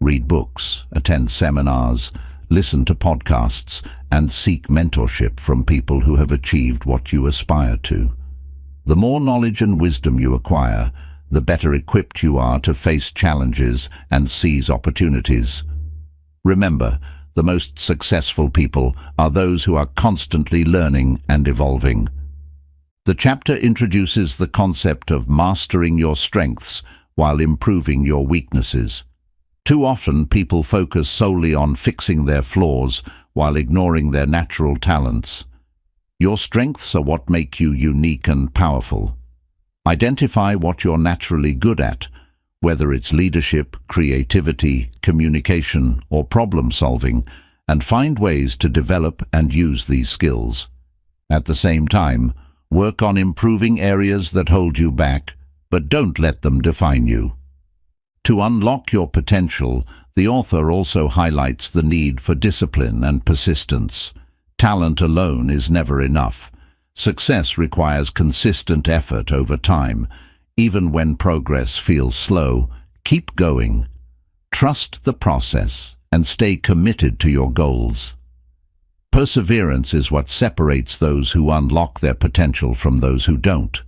Read books, attend seminars, listen to podcasts, and seek mentorship from people who have achieved what you aspire to. The more knowledge and wisdom you acquire, the better equipped you are to face challenges and seize opportunities. Remember, the most successful people are those who are constantly learning and evolving. The chapter introduces the concept of mastering your strengths while improving your weaknesses. Too often, people focus solely on fixing their flaws while ignoring their natural talents. Your strengths are what make you unique and powerful. Identify what you're naturally good at, whether it's leadership, creativity, communication, or problem-solving, and find ways to develop and use these skills. At the same time, work on improving areas that hold you back, but don't let them define you. To unlock your potential, the author also highlights the need for discipline and persistence. Talent alone is never enough. Success requires consistent effort over time. Even when progress feels slow, keep going. Trust the process and stay committed to your goals. Perseverance is what separates those who unlock their potential from those who don't.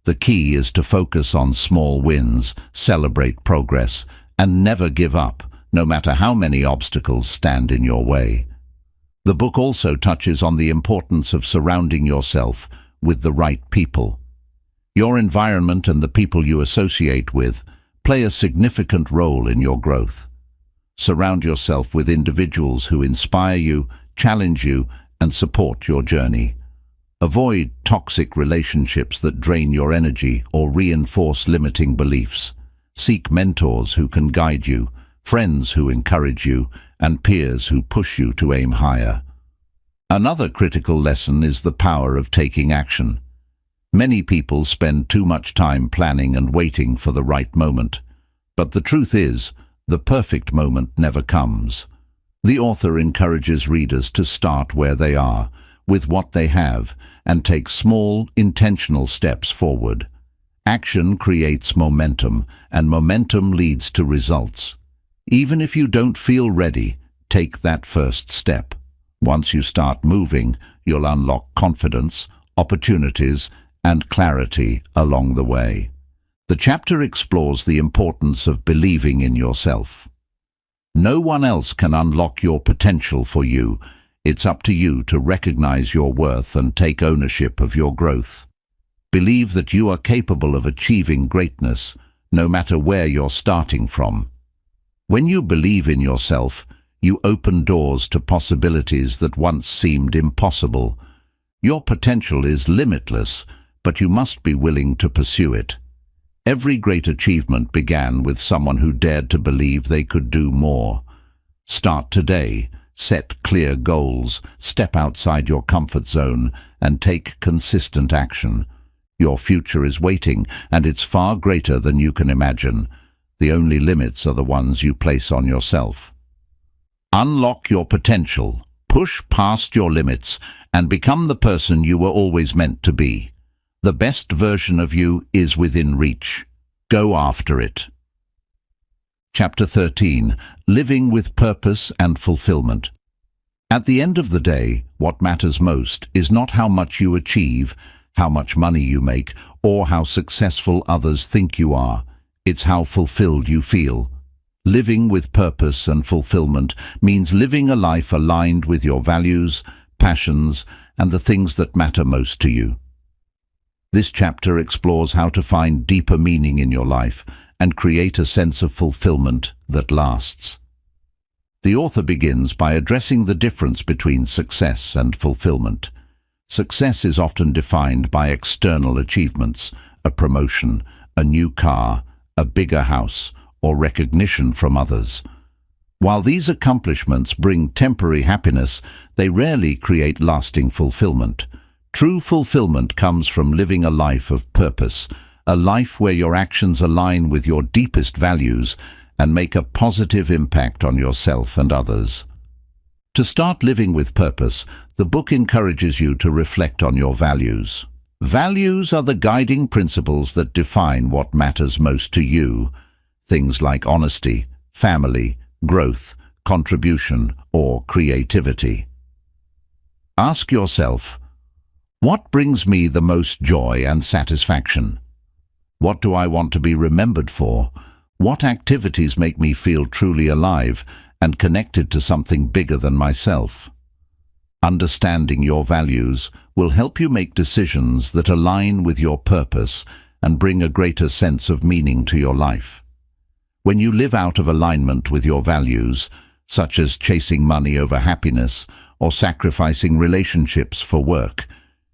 The key is to focus on small wins, celebrate progress, and never give up, no matter how many obstacles stand in your way. The book also touches on the importance of surrounding yourself with the right people. Your environment and the people you associate with play a significant role in your growth. Surround yourself with individuals who inspire you, challenge you, and support your journey. Avoid toxic relationships that drain your energy or reinforce limiting beliefs. Seek mentors who can guide you, friends who encourage you, and peers who push you to aim higher. Another critical lesson is the power of taking action. Many people spend too much time planning and waiting for the right moment. But the truth is, the perfect moment never comes. The author encourages readers to start where they are, with what they have, and take small, intentional steps forward. Action creates momentum, and momentum leads to results. Even if you don't feel ready, take that first step. Once you start moving, you'll unlock confidence, opportunities, and clarity along the way. The chapter explores the importance of believing in yourself. No one else can unlock your potential for you. It's up to you to recognize your worth and take ownership of your growth. Believe that you are capable of achieving greatness, no matter where you're starting from. When you believe in yourself, you open doors to possibilities that once seemed impossible. Your potential is limitless, but you must be willing to pursue it. Every great achievement began with someone who dared to believe they could do more. Start today, set clear goals, step outside your comfort zone, and take consistent action. Your future is waiting, and it's far greater than you can imagine. The only limits are the ones you place on yourself. Unlock your potential, push past your limits, and become the person you were always meant to be. The best version of you is within reach. Go after it. Chapter 13. Living with Purpose and Fulfillment. At the end of the day, what matters most is not how much you achieve, how much money you make, or how successful others think you are. It's how fulfilled you feel. Living with purpose and fulfillment means living a life aligned with your values, passions, and the things that matter most to you. This chapter explores how to find deeper meaning in your life and create a sense of fulfillment that lasts. The author begins by addressing the difference between success and fulfillment. Success is often defined by external achievements, a promotion, a new car, a bigger house, or recognition from others. While these accomplishments bring temporary happiness, they rarely create lasting fulfillment. True fulfillment comes from living a life of purpose, a life where your actions align with your deepest values and make a positive impact on yourself and others. To start living with purpose, the book encourages you to reflect on your values. Values are the guiding principles that define what matters most to you. Things like honesty, family, growth, contribution, or creativity. Ask yourself, what brings me the most joy and satisfaction? What do I want to be remembered for? What activities make me feel truly alive and connected to something bigger than myself? Understanding your values will help you make decisions that align with your purpose and bring a greater sense of meaning to your life. When you live out of alignment with your values, such as chasing money over happiness or sacrificing relationships for work,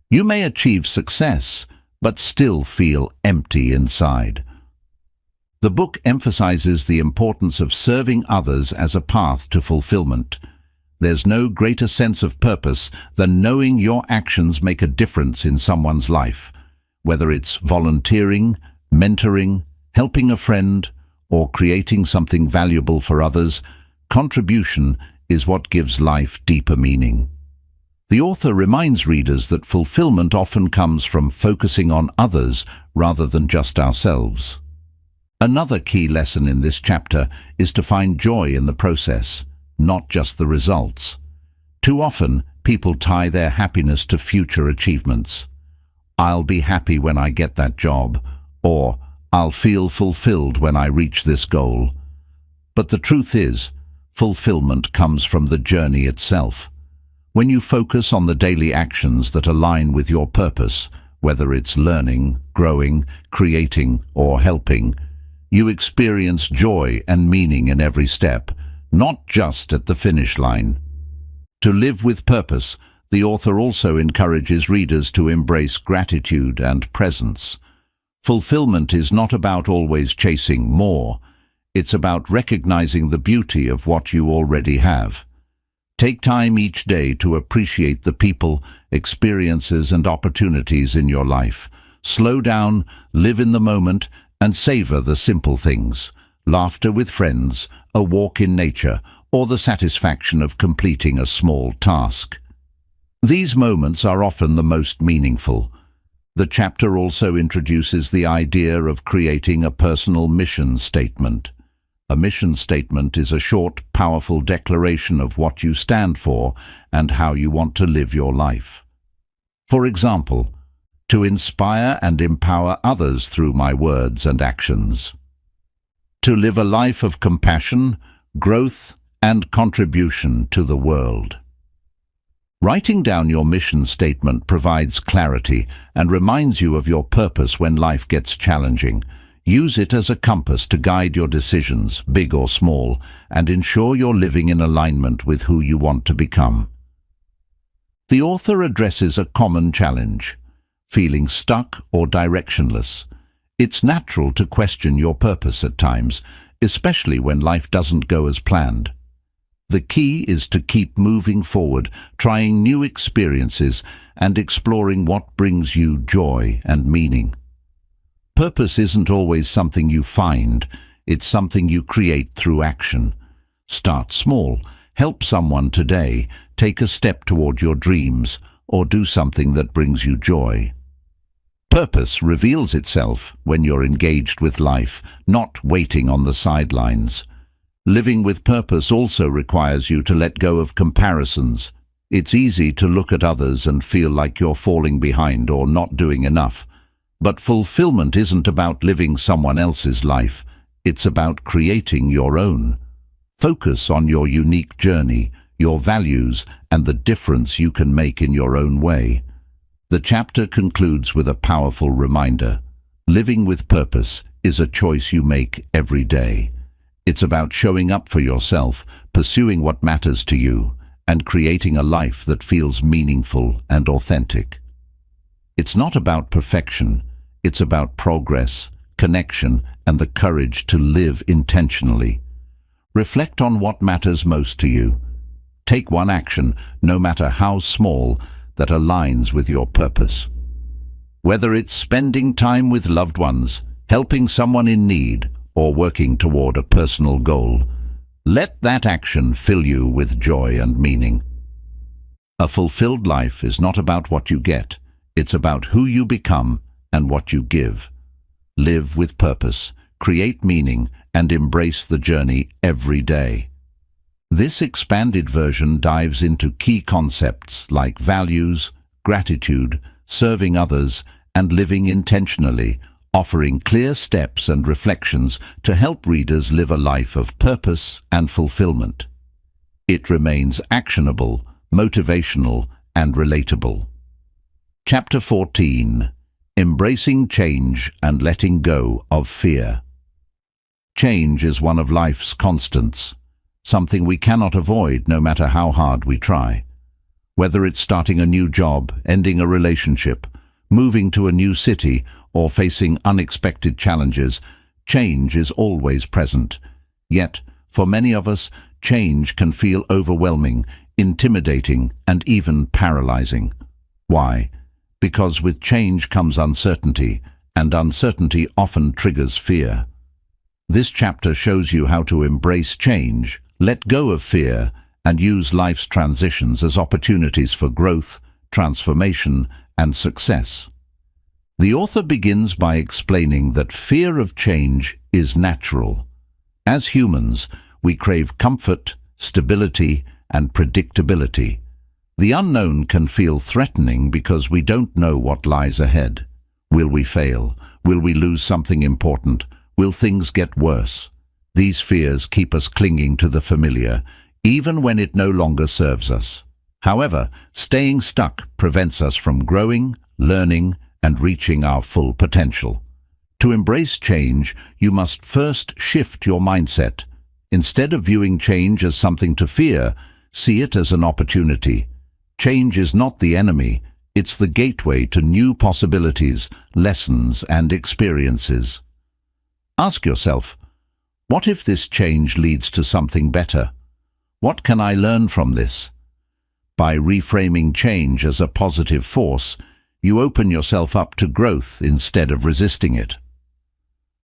you may achieve success, but still feel empty inside. The book emphasizes the importance of serving others as a path to fulfillment. There's no greater sense of purpose than knowing your actions make a difference in someone's life, whether it's volunteering, mentoring, helping a friend, or creating something valuable for others. Contribution is what gives life deeper meaning. The author reminds readers that fulfillment often comes from focusing on others rather than just ourselves. Another key lesson in this chapter is to find joy in the process, not just the results. Too often, people tie their happiness to future achievements. I'll be happy when I get that job, or I'll feel fulfilled when I reach this goal. But the truth is, fulfillment comes from the journey itself. When you focus on the daily actions that align with your purpose, whether it's learning, growing, creating, or helping, you experience joy and meaning in every step, not just at the finish line. To live with purpose, the author also encourages readers to embrace gratitude and presence. Fulfillment is not about always chasing more. It's about recognizing the beauty of what you already have. Take time each day to appreciate the people, experiences, and opportunities in your life. Slow down, live in the moment, and savor the simple things. Laughter with friends, a walk in nature, or the satisfaction of completing a small task. These moments are often the most meaningful. The chapter also introduces the idea of creating a personal mission statement. A mission statement is a short, powerful declaration of what you stand for and how you want to live your life. For example, to inspire and empower others through my words and actions. To live a life of compassion, growth, and contribution to the world. Writing down your mission statement provides clarity and reminds you of your purpose when life gets challenging. Use it as a compass to guide your decisions, big or small, and ensure you're living in alignment with who you want to become. The author addresses a common challenge: feeling stuck or directionless. It's natural to question your purpose at times, especially when life doesn't go as planned. The key is to keep moving forward, trying new experiences, and exploring what brings you joy and meaning. Purpose isn't always something you find, it's something you create through action. Start small, help someone today, take a step toward your dreams, or do something that brings you joy. Purpose reveals itself when you're engaged with life, not waiting on the sidelines. Living with purpose also requires you to let go of comparisons. It's easy to look at others and feel like you're falling behind or not doing enough. But fulfillment isn't about living someone else's life. It's about creating your own. Focus on your unique journey, your values, and the difference you can make in your own way. The chapter concludes with a powerful reminder. Living with purpose is a choice you make every day. It's about showing up for yourself, pursuing what matters to you, and creating a life that feels meaningful and authentic. It's not about perfection, it's about progress, connection, and the courage to live intentionally. Reflect on what matters most to you. Take one action, no matter how small, that aligns with your purpose. Whether it's spending time with loved ones, helping someone in need, or working toward a personal goal, let that action fill you with joy and meaning. A fulfilled life is not about what you get, it's about who you become and what you give. Live with purpose, create meaning, and embrace the journey every day. This expanded version dives into key concepts like values, gratitude, serving others, and living intentionally, offering clear steps and reflections to help readers live a life of purpose and fulfillment. It remains actionable, motivational, and relatable. Chapter 14: Embracing Change and Letting Go of Fear. Change is one of life's constants, something we cannot avoid no matter how hard we try. Whether it's starting a new job, ending a relationship, moving to a new city, or facing unexpected challenges, change is always present. Yet, for many of us, change can feel overwhelming, intimidating, and even paralyzing. Why? Because with change comes uncertainty, and uncertainty often triggers fear. This chapter shows you how to embrace change, let go of fear, and use life's transitions as opportunities for growth, transformation, and success. The author begins by explaining that fear of change is natural. As humans, we crave comfort, stability, and predictability. The unknown can feel threatening because we don't know what lies ahead. Will we fail? Will we lose something important? Will things get worse? These fears keep us clinging to the familiar, even when it no longer serves us. However, staying stuck prevents us from growing, learning, and reaching our full potential. To embrace change, you must first shift your mindset. Instead of viewing change as something to fear, see it as an opportunity. Change is not the enemy, it's the gateway to new possibilities, lessons, and experiences. Ask yourself, what if this change leads to something better? What can I learn from this? By reframing change as a positive force, you open yourself up to growth instead of resisting it.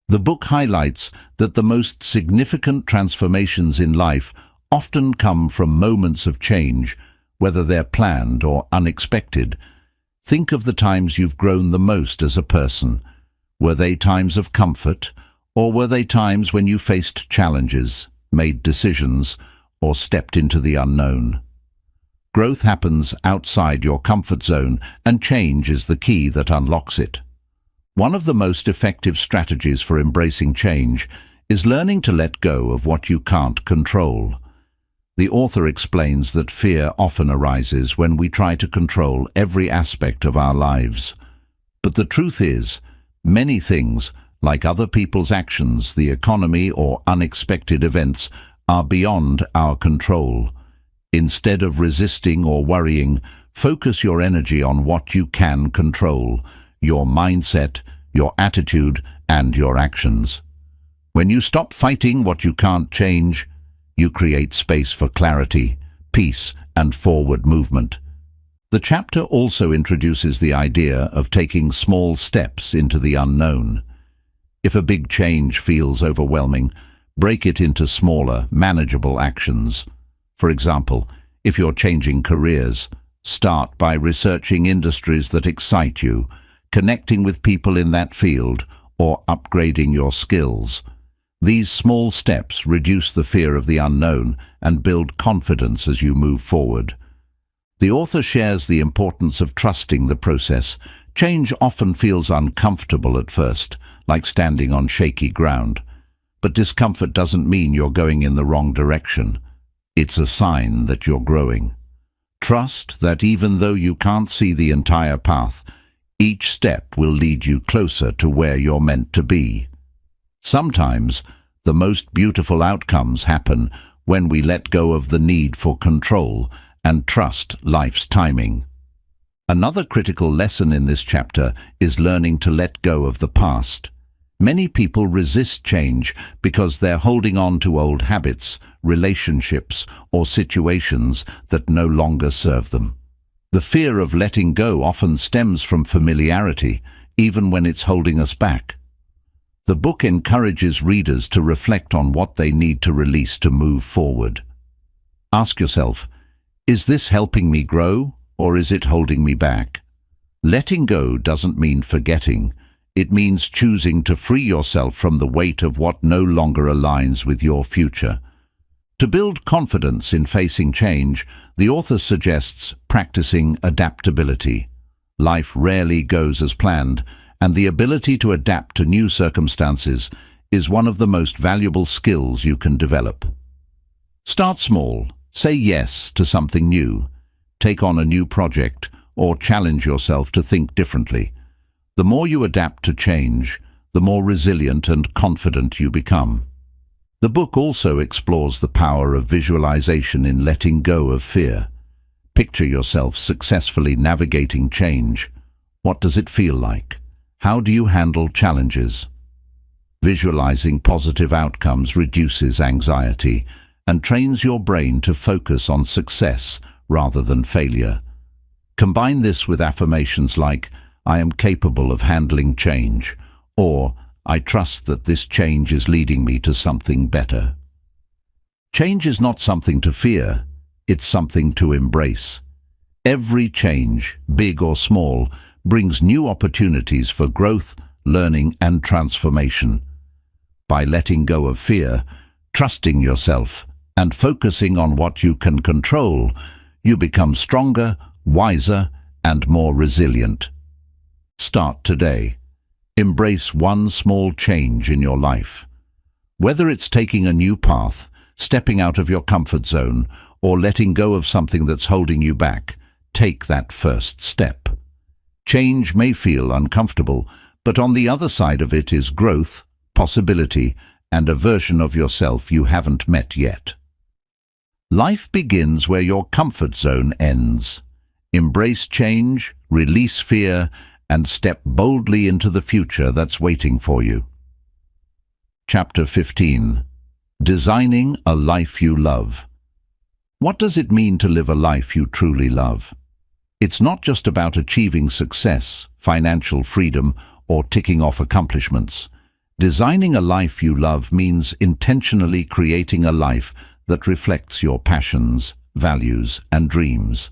The book highlights that the most significant transformations in life often come from moments of change, whether they're planned or unexpected. Think of the times you've grown the most as a person. Were they times of comfort, or were they times when you faced challenges, made decisions, or stepped into the unknown? Growth happens outside your comfort zone, and change is the key that unlocks it. One of the most effective strategies for embracing change is learning to let go of what you can't control. The author explains that fear often arises when we try to control every aspect of our lives. But the truth is, many things, like other people's actions, the economy, or unexpected events, are beyond our control. Instead of resisting or worrying, focus your energy on what you can control: your mindset, your attitude, and your actions. When you stop fighting what you can't change, you create space for clarity, peace, and forward movement. The chapter also introduces the idea of taking small steps into the unknown. If a big change feels overwhelming, break it into smaller, manageable actions. For example, if you're changing careers, start by researching industries that excite you, connecting with people in that field, or upgrading your skills. These small steps reduce the fear of the unknown and build confidence as you move forward. The author shares the importance of trusting the process. Change often feels uncomfortable at first, like standing on shaky ground. But discomfort doesn't mean you're going in the wrong direction. It's a sign that you're growing. Trust that even though you can't see the entire path, each step will lead you closer to where you're meant to be. Sometimes, the most beautiful outcomes happen when we let go of the need for control and trust life's timing. Another critical lesson in this chapter is learning to let go of the past. Many people resist change because they're holding on to old habits, relationships, or situations that no longer serve them. The fear of letting go often stems from familiarity, even when it's holding us back. The book encourages readers to reflect on what they need to release to move forward. Ask yourself, is this helping me grow, or is it holding me back? Letting go doesn't mean forgetting. It means choosing to free yourself from the weight of what no longer aligns with your future. To build confidence in facing change, the author suggests practicing adaptability. Life rarely goes as planned, and the ability to adapt to new circumstances is one of the most valuable skills you can develop. Start small. Say yes to something new. Take on a new project, or challenge yourself to think differently. The more you adapt to change, the more resilient and confident you become. The book also explores the power of visualization in letting go of fear. Picture yourself successfully navigating change. What does it feel like? How do you handle challenges? Visualizing positive outcomes reduces anxiety and trains your brain to focus on success rather than failure. Combine this with affirmations like, "I am capable of handling change," or "I trust that this change is leading me to something better." Change is not something to fear, it's something to embrace. Every change, big or small, brings new opportunities for growth, learning, and transformation. By letting go of fear, trusting yourself, and focusing on what you can control, you become stronger, wiser, and more resilient. Start today. Embrace one small change in your life. Whether it's taking a new path, stepping out of your comfort zone, or letting go of something that's holding you back, take that first step. Change may feel uncomfortable, but on the other side of it is growth, possibility, and a version of yourself you haven't met yet. Life begins where your comfort zone ends. Embrace change, release fear, and step boldly into the future that's waiting for you. Chapter 15. Designing a Life You Love. What does it mean to live a life you truly love? It's not just about achieving success, financial freedom, or ticking off accomplishments. Designing a life you love means intentionally creating a life that reflects your passions, values, and dreams.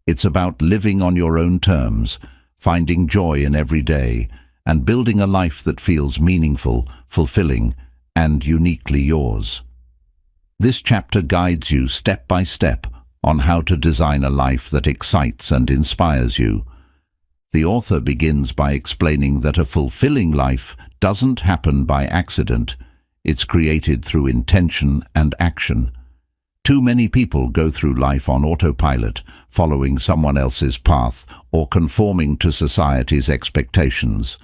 It's about living on your own terms, finding joy in every day, and building a life that feels meaningful, fulfilling, and uniquely yours. This chapter guides you step by step on how to design a life that excites and inspires you. The author begins by explaining that a fulfilling life doesn't happen by accident. It's created through intention and action. Too many people go through life on autopilot, following someone else's path or conforming to society's expectations.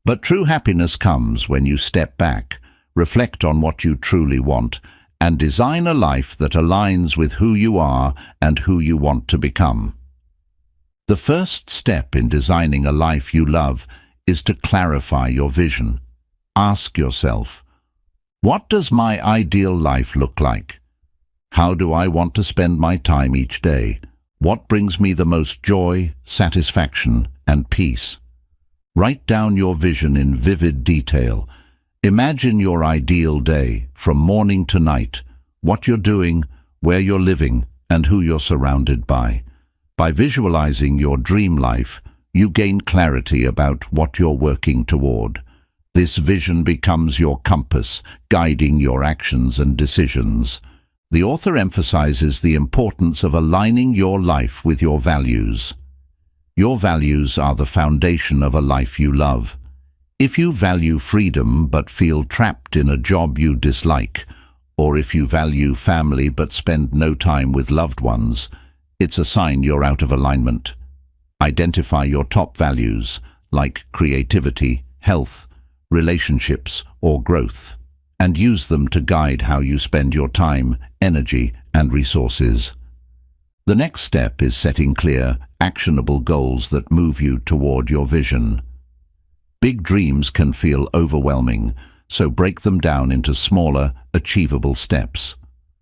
But true happiness comes when you step back, reflect on what you truly want, and design a life that aligns with who you are and who you want to become. The first step in designing a life you love is to clarify your vision. Ask yourself, what does my ideal life look like? How do I want to spend my time each day? What brings me the most joy, satisfaction, and peace? Write down your vision in vivid detail. Imagine your ideal day, from morning to night, what you're doing, where you're living, and who you're surrounded by. By visualizing your dream life, you gain clarity about what you're working toward. This vision becomes your compass, guiding your actions and decisions. The author emphasizes the importance of aligning your life with your values. Your values are the foundation of a life you love. If you value freedom but feel trapped in a job you dislike, or if you value family but spend no time with loved ones, it's a sign you're out of alignment. Identify your top values, like creativity, health, relationships, or growth, and use them to guide how you spend your time, energy, and resources. The next step is setting clear, actionable goals that move you toward your vision. Big dreams can feel overwhelming, so break them down into smaller, achievable steps.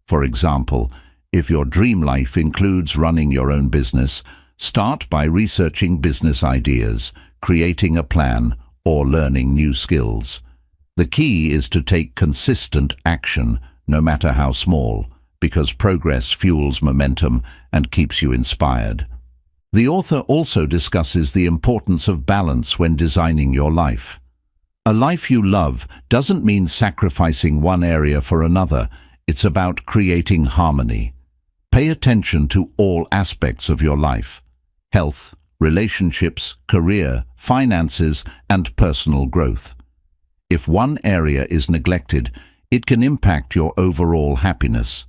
For example, if your dream life includes running your own business, start by researching business ideas, creating a plan, or learning new skills. The key is to take consistent action, no matter how small, because progress fuels momentum and keeps you inspired. The author also discusses the importance of balance when designing your life. A life you love doesn't mean sacrificing one area for another. It's about creating harmony. Pay attention to all aspects of your life: health, relationships, career, finances, and personal growth. If one area is neglected, it can impact your overall happiness.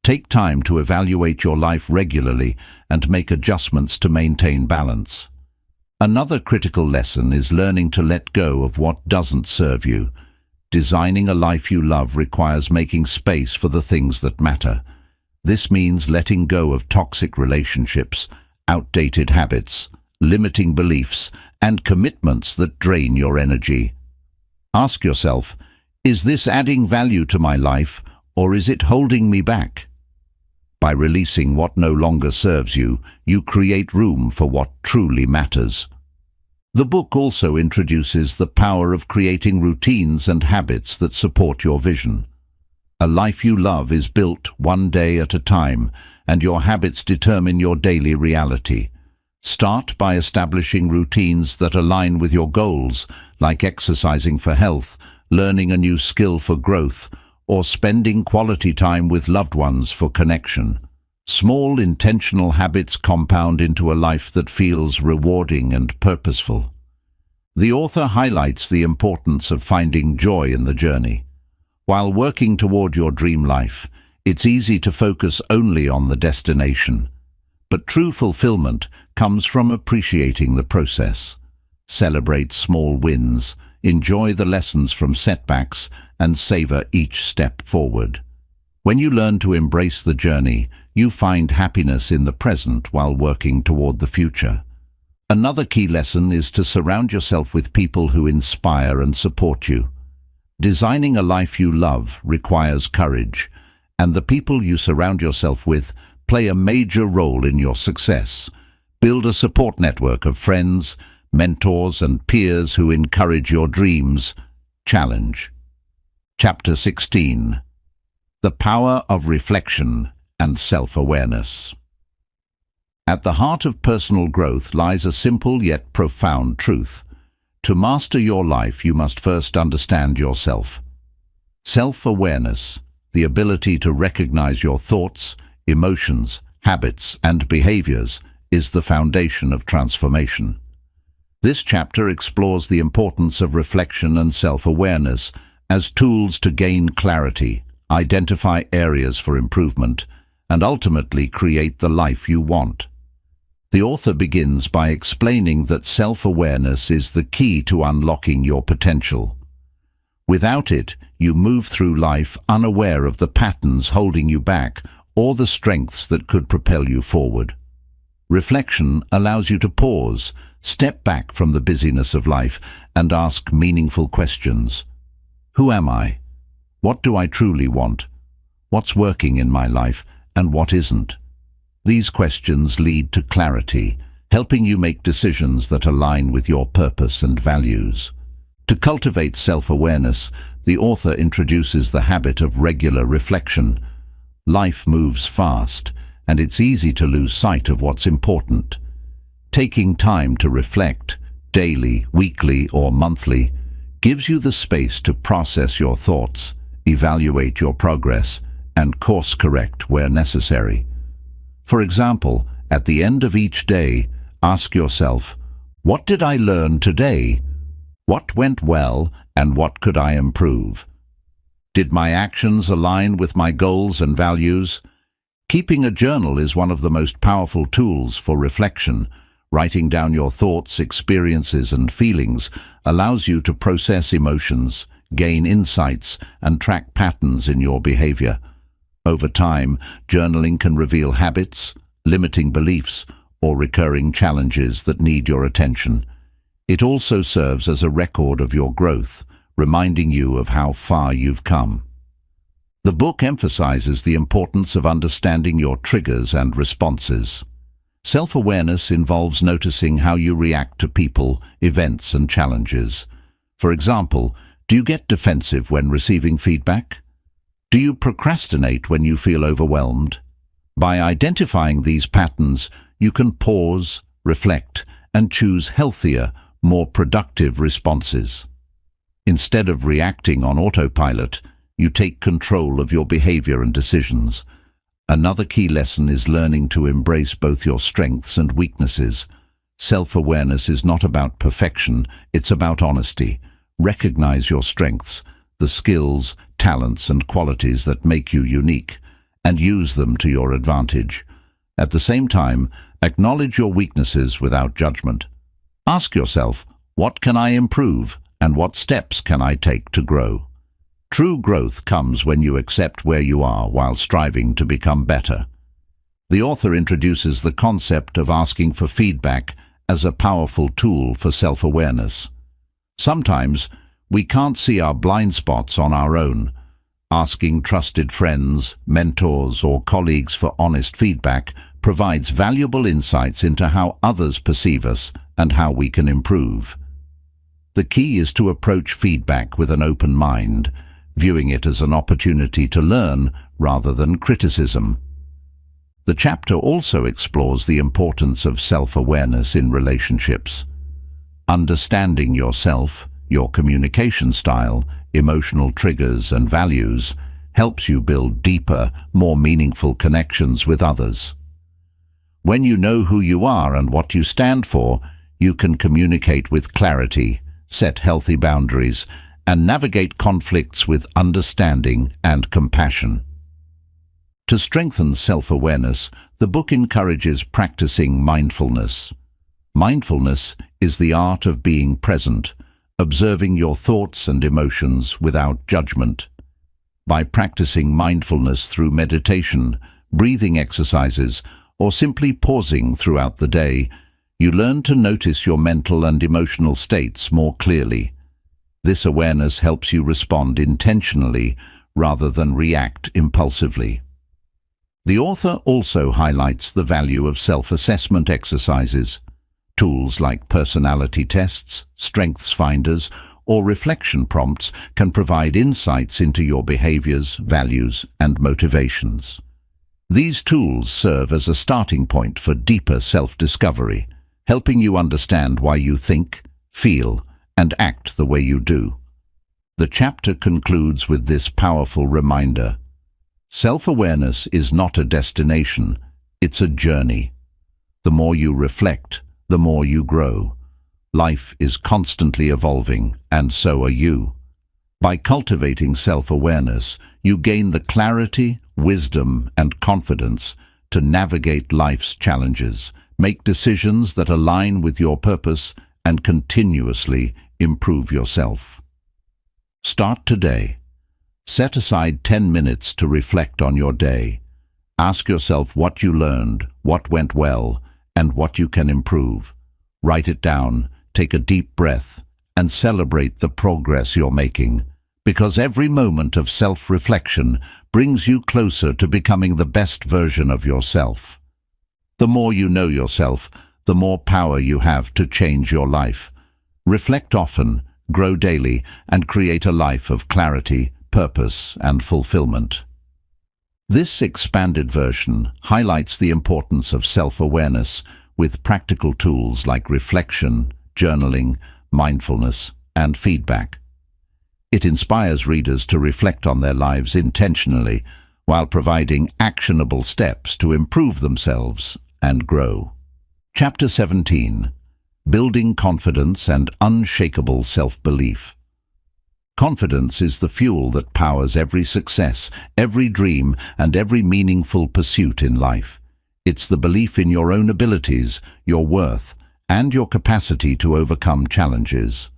Take time to evaluate your life regularly and make adjustments to maintain balance. Another critical lesson is learning to let go of what doesn't serve you. Designing a life you love requires making space for the things that matter. This means letting go of toxic relationships, outdated habits, limiting beliefs, and commitments that drain your energy. Ask yourself, is this adding value to my life, or is it holding me back? By releasing what no longer serves you, you create room for what truly matters. The book also introduces the power of creating routines and habits that support your vision. A life you love is built one day at a time, and your habits determine your daily reality. Start by establishing routines that align with your goals, like exercising for health, learning a new skill for growth, or spending quality time with loved ones for connection. Small, intentional habits compound into a life that feels rewarding and purposeful. The author highlights the importance of finding joy in the journey. While working toward your dream life, it's easy to focus only on the destination. But true fulfillment comes from appreciating the process. Celebrate small wins, enjoy the lessons from setbacks, and savor each step forward. When you learn to embrace the journey, you find happiness in the present while working toward the future. Another key lesson is to surround yourself with people who inspire and support you. Designing a life you love requires courage, and the people you surround yourself with play a major role in your success. Build a support network of friends, mentors, and peers who encourage your dreams. Challenge. Chapter 16. The Power of Reflection and Self-Awareness. At the heart of personal growth lies a simple yet profound truth. To master your life, you must first understand yourself. Self-awareness, the ability to recognize your thoughts, emotions, habits, and behaviors, is the foundation of transformation. This chapter explores the importance of reflection and self-awareness as tools to gain clarity, identify areas for improvement, and ultimately create the life you want. The author begins by explaining that self-awareness is the key to unlocking your potential. Without it, you move through life unaware of the patterns holding you back or the strengths that could propel you forward. Reflection allows you to pause, step back from the busyness of life, and ask meaningful questions. Who am I? What do I truly want? What's working in my life, and what isn't? These questions lead to clarity, helping you make decisions that align with your purpose and values. To cultivate self-awareness, the author introduces the habit of regular reflection. Life moves fast, and it's easy to lose sight of what's important. Taking time to reflect, daily, weekly, or monthly, gives you the space to process your thoughts, evaluate your progress, and course-correct where necessary. For example, at the end of each day, ask yourself, what did I learn today? What went well, and what could I improve? Did my actions align with my goals and values? Keeping a journal is one of the most powerful tools for reflection. Writing down your thoughts, experiences, and feelings allows you to process emotions, gain insights, and track patterns in your behavior. Over time, journaling can reveal habits, limiting beliefs, or recurring challenges that need your attention. It also serves as a record of your growth, reminding you of how far you've come. The book emphasizes the importance of understanding your triggers and responses. Self-awareness involves noticing how you react to people, events, and challenges. For example, do you get defensive when receiving feedback? Do you procrastinate when you feel overwhelmed? By identifying these patterns, you can pause, reflect, and choose healthier, more productive responses. Instead of reacting on autopilot, you take control of your behavior and decisions. Another key lesson is learning to embrace both your strengths and weaknesses. Self-awareness is not about perfection, it's about honesty. Recognize your strengths, the skills, talents, and qualities that make you unique, and use them to your advantage. At the same time, acknowledge your weaknesses without judgment. Ask yourself, what can I improve, and what steps can I take to grow? True growth comes when you accept where you are while striving to become better. The author introduces the concept of asking for feedback as a powerful tool for self-awareness. Sometimes, we can't see our blind spots on our own. Asking trusted friends, mentors, or colleagues for honest feedback provides valuable insights into how others perceive us and how we can improve. The key is to approach feedback with an open mind, viewing it as an opportunity to learn rather than criticism. The chapter also explores the importance of self-awareness in relationships. Understanding yourself, your communication style, emotional triggers, and values helps you build deeper, more meaningful connections with others. When you know who you are and what you stand for, you can communicate with clarity, set healthy boundaries, and navigate conflicts with understanding and compassion. To strengthen self-awareness, the book encourages practicing mindfulness. Mindfulness is the art of being present, observing your thoughts and emotions without judgment. By practicing mindfulness through meditation, breathing exercises, or simply pausing throughout the day, you learn to notice your mental and emotional states more clearly. This awareness helps you respond intentionally rather than react impulsively. The author also highlights the value of self-assessment exercises. Tools like personality tests, strengths finders, or reflection prompts can provide insights into your behaviors, values, and motivations. These tools serve as a starting point for deeper self-discovery, helping you understand why you think, feel, and act the way you do. The chapter concludes with this powerful reminder. Self-awareness is not a destination, it's a journey. The more you reflect, the more you grow. Life is constantly evolving, and so are you. By cultivating self-awareness, you gain the clarity, wisdom, and confidence to navigate life's challenges, make decisions that align with your purpose, and continuously improve yourself. Start today. Set aside 10 minutes to reflect on your day. Ask yourself what you learned, what went well, and what you can improve. Write it down, take a deep breath, and celebrate the progress you're making, because every moment of self-reflection brings you closer to becoming the best version of yourself. The more you know yourself, the more power you have to change your life. Reflect often, grow daily, and create a life of clarity, purpose, and fulfillment. This expanded version highlights the importance of self-awareness with practical tools like reflection, journaling, mindfulness, and feedback. It inspires readers to reflect on their lives intentionally while providing actionable steps to improve themselves and grow. Chapter 17. Building Confidence and Unshakable Self-Belief. Confidence is the fuel that powers every success, every dream, and every meaningful pursuit in life. It's the belief in your own abilities, your worth, and your capacity to overcome challenges.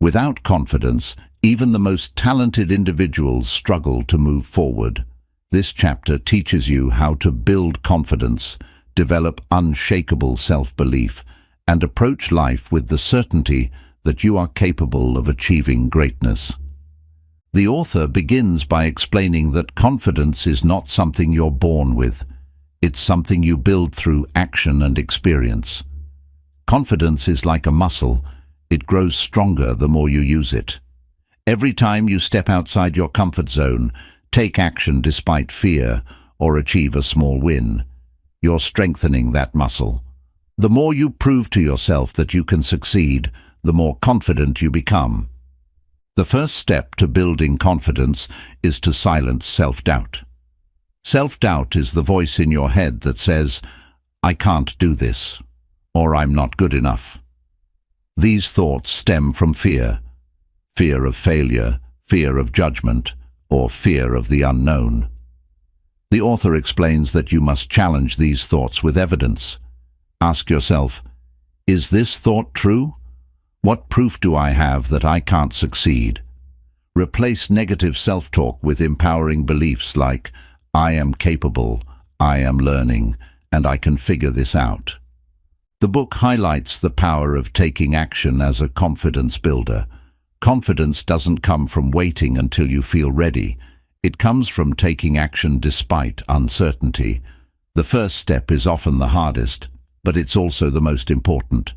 Without confidence, even the most talented individuals struggle to move forward. This chapter teaches you how to build confidence, develop unshakable self-belief, and approach life with the certainty that you are capable of achieving greatness. The author begins by explaining that confidence is not something you're born with. It's something you build through action and experience. Confidence is like a muscle. It grows stronger the more you use it. Every time you step outside your comfort zone, take action despite fear, or achieve a small win, you're strengthening that muscle. The more you prove to yourself that you can succeed, the more confident you become. The first step to building confidence is to silence self-doubt. Self-doubt is the voice in your head that says, "I can't do this," or "I'm not good enough." These thoughts stem from fear. Fear of failure, fear of judgment, or fear of the unknown. The author explains that you must challenge these thoughts with evidence. Ask yourself, is this thought true? What proof do I have that I can't succeed? Replace negative self-talk with empowering beliefs like, "I am capable, I am learning, and I can figure this out." The book highlights the power of taking action as a confidence builder. Confidence doesn't come from waiting until you feel ready. It comes from taking action despite uncertainty. The first step is often the hardest, but it's also the most important.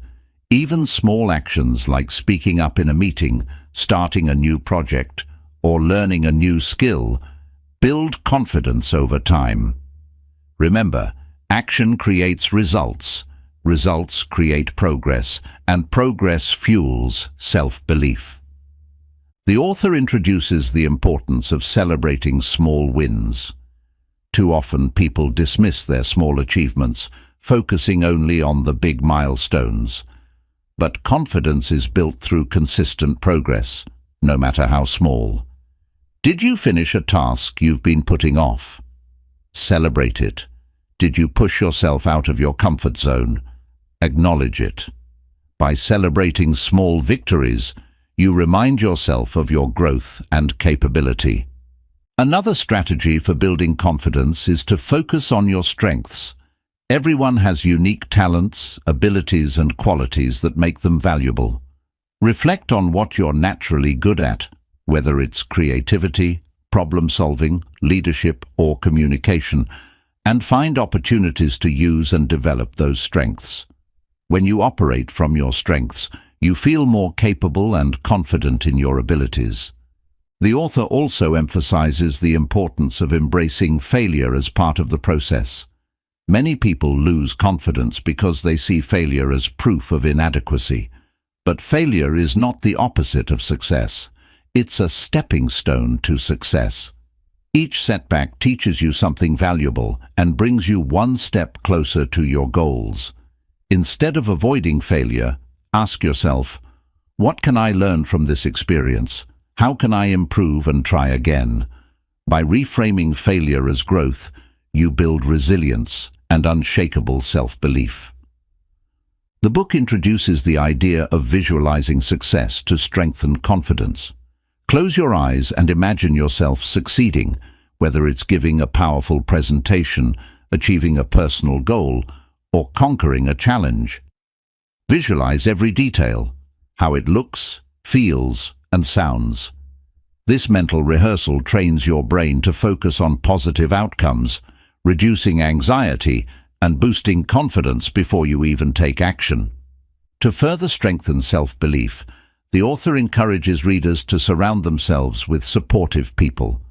Even small actions like speaking up in a meeting, starting a new project, or learning a new skill build confidence over time. Remember, action creates results, results create progress, and progress fuels self-belief. The author introduces the importance of celebrating small wins. Too often people dismiss their small achievements, focusing only on the big milestones. But confidence is built through consistent progress, no matter how small. Did you finish a task you've been putting off? Celebrate it. Did you push yourself out of your comfort zone? Acknowledge it. By celebrating small victories, you remind yourself of your growth and capability. Another strategy for building confidence is to focus on your strengths. Everyone has unique talents, abilities, and qualities that make them valuable. Reflect on what you're naturally good at, whether it's creativity, problem-solving, leadership, or communication, and find opportunities to use and develop those strengths. When you operate from your strengths, you feel more capable and confident in your abilities. The author also emphasizes the importance of embracing failure as part of the process. Many people lose confidence because they see failure as proof of inadequacy. But failure is not the opposite of success. It's a stepping stone to success. Each setback teaches you something valuable and brings you one step closer to your goals. Instead of avoiding failure, ask yourself, what can I learn from this experience? How can I improve and try again? By reframing failure as growth, you build resilience and unshakable self-belief. The book introduces the idea of visualizing success to strengthen confidence. Close your eyes and imagine yourself succeeding, whether it's giving a powerful presentation, achieving a personal goal, or conquering a challenge. Visualize every detail, how it looks, feels, and sounds. This mental rehearsal trains your brain to focus on positive outcomes, reducing anxiety and boosting confidence before you even take action. To further strengthen self-belief, the author encourages readers to surround themselves with supportive people.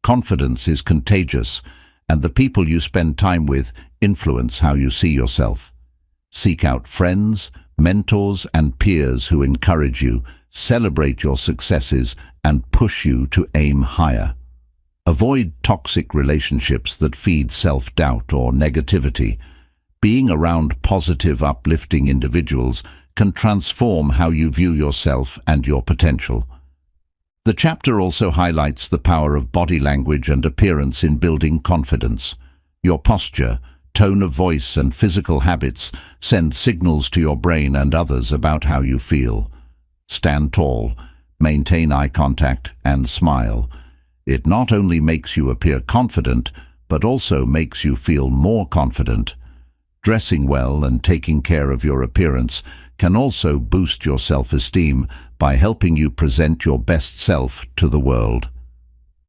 Confidence is contagious, and the people you spend time with influence how you see yourself. Seek out friends, mentors, and peers who encourage you, celebrate your successes, and push you to aim higher. Avoid toxic relationships that feed self-doubt or negativity. Being around positive, uplifting individuals can transform how you view yourself and your potential. The chapter also highlights the power of body language and appearance in building confidence. Your posture, tone of voice, and physical habits send signals to your brain and others about how you feel. Stand tall, maintain eye contact, and smile. It not only makes you appear confident, but also makes you feel more confident. Dressing well and taking care of your appearance can also boost your self-esteem by helping you present your best self to the world.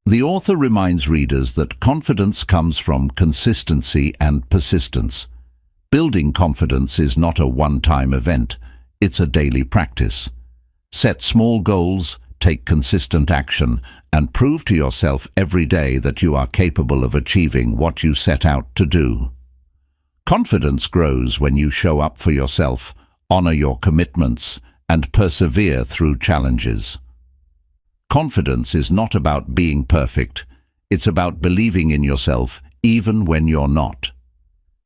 The author reminds readers that confidence comes from consistency and persistence. Building confidence is not a one-time event, it's a daily practice. Set small goals, take consistent action, and prove to yourself every day that you are capable of achieving what you set out to do. Confidence grows when you show up for yourself, honor your commitments, and persevere through challenges. Confidence is not about being perfect. It's about believing in yourself even when you're not.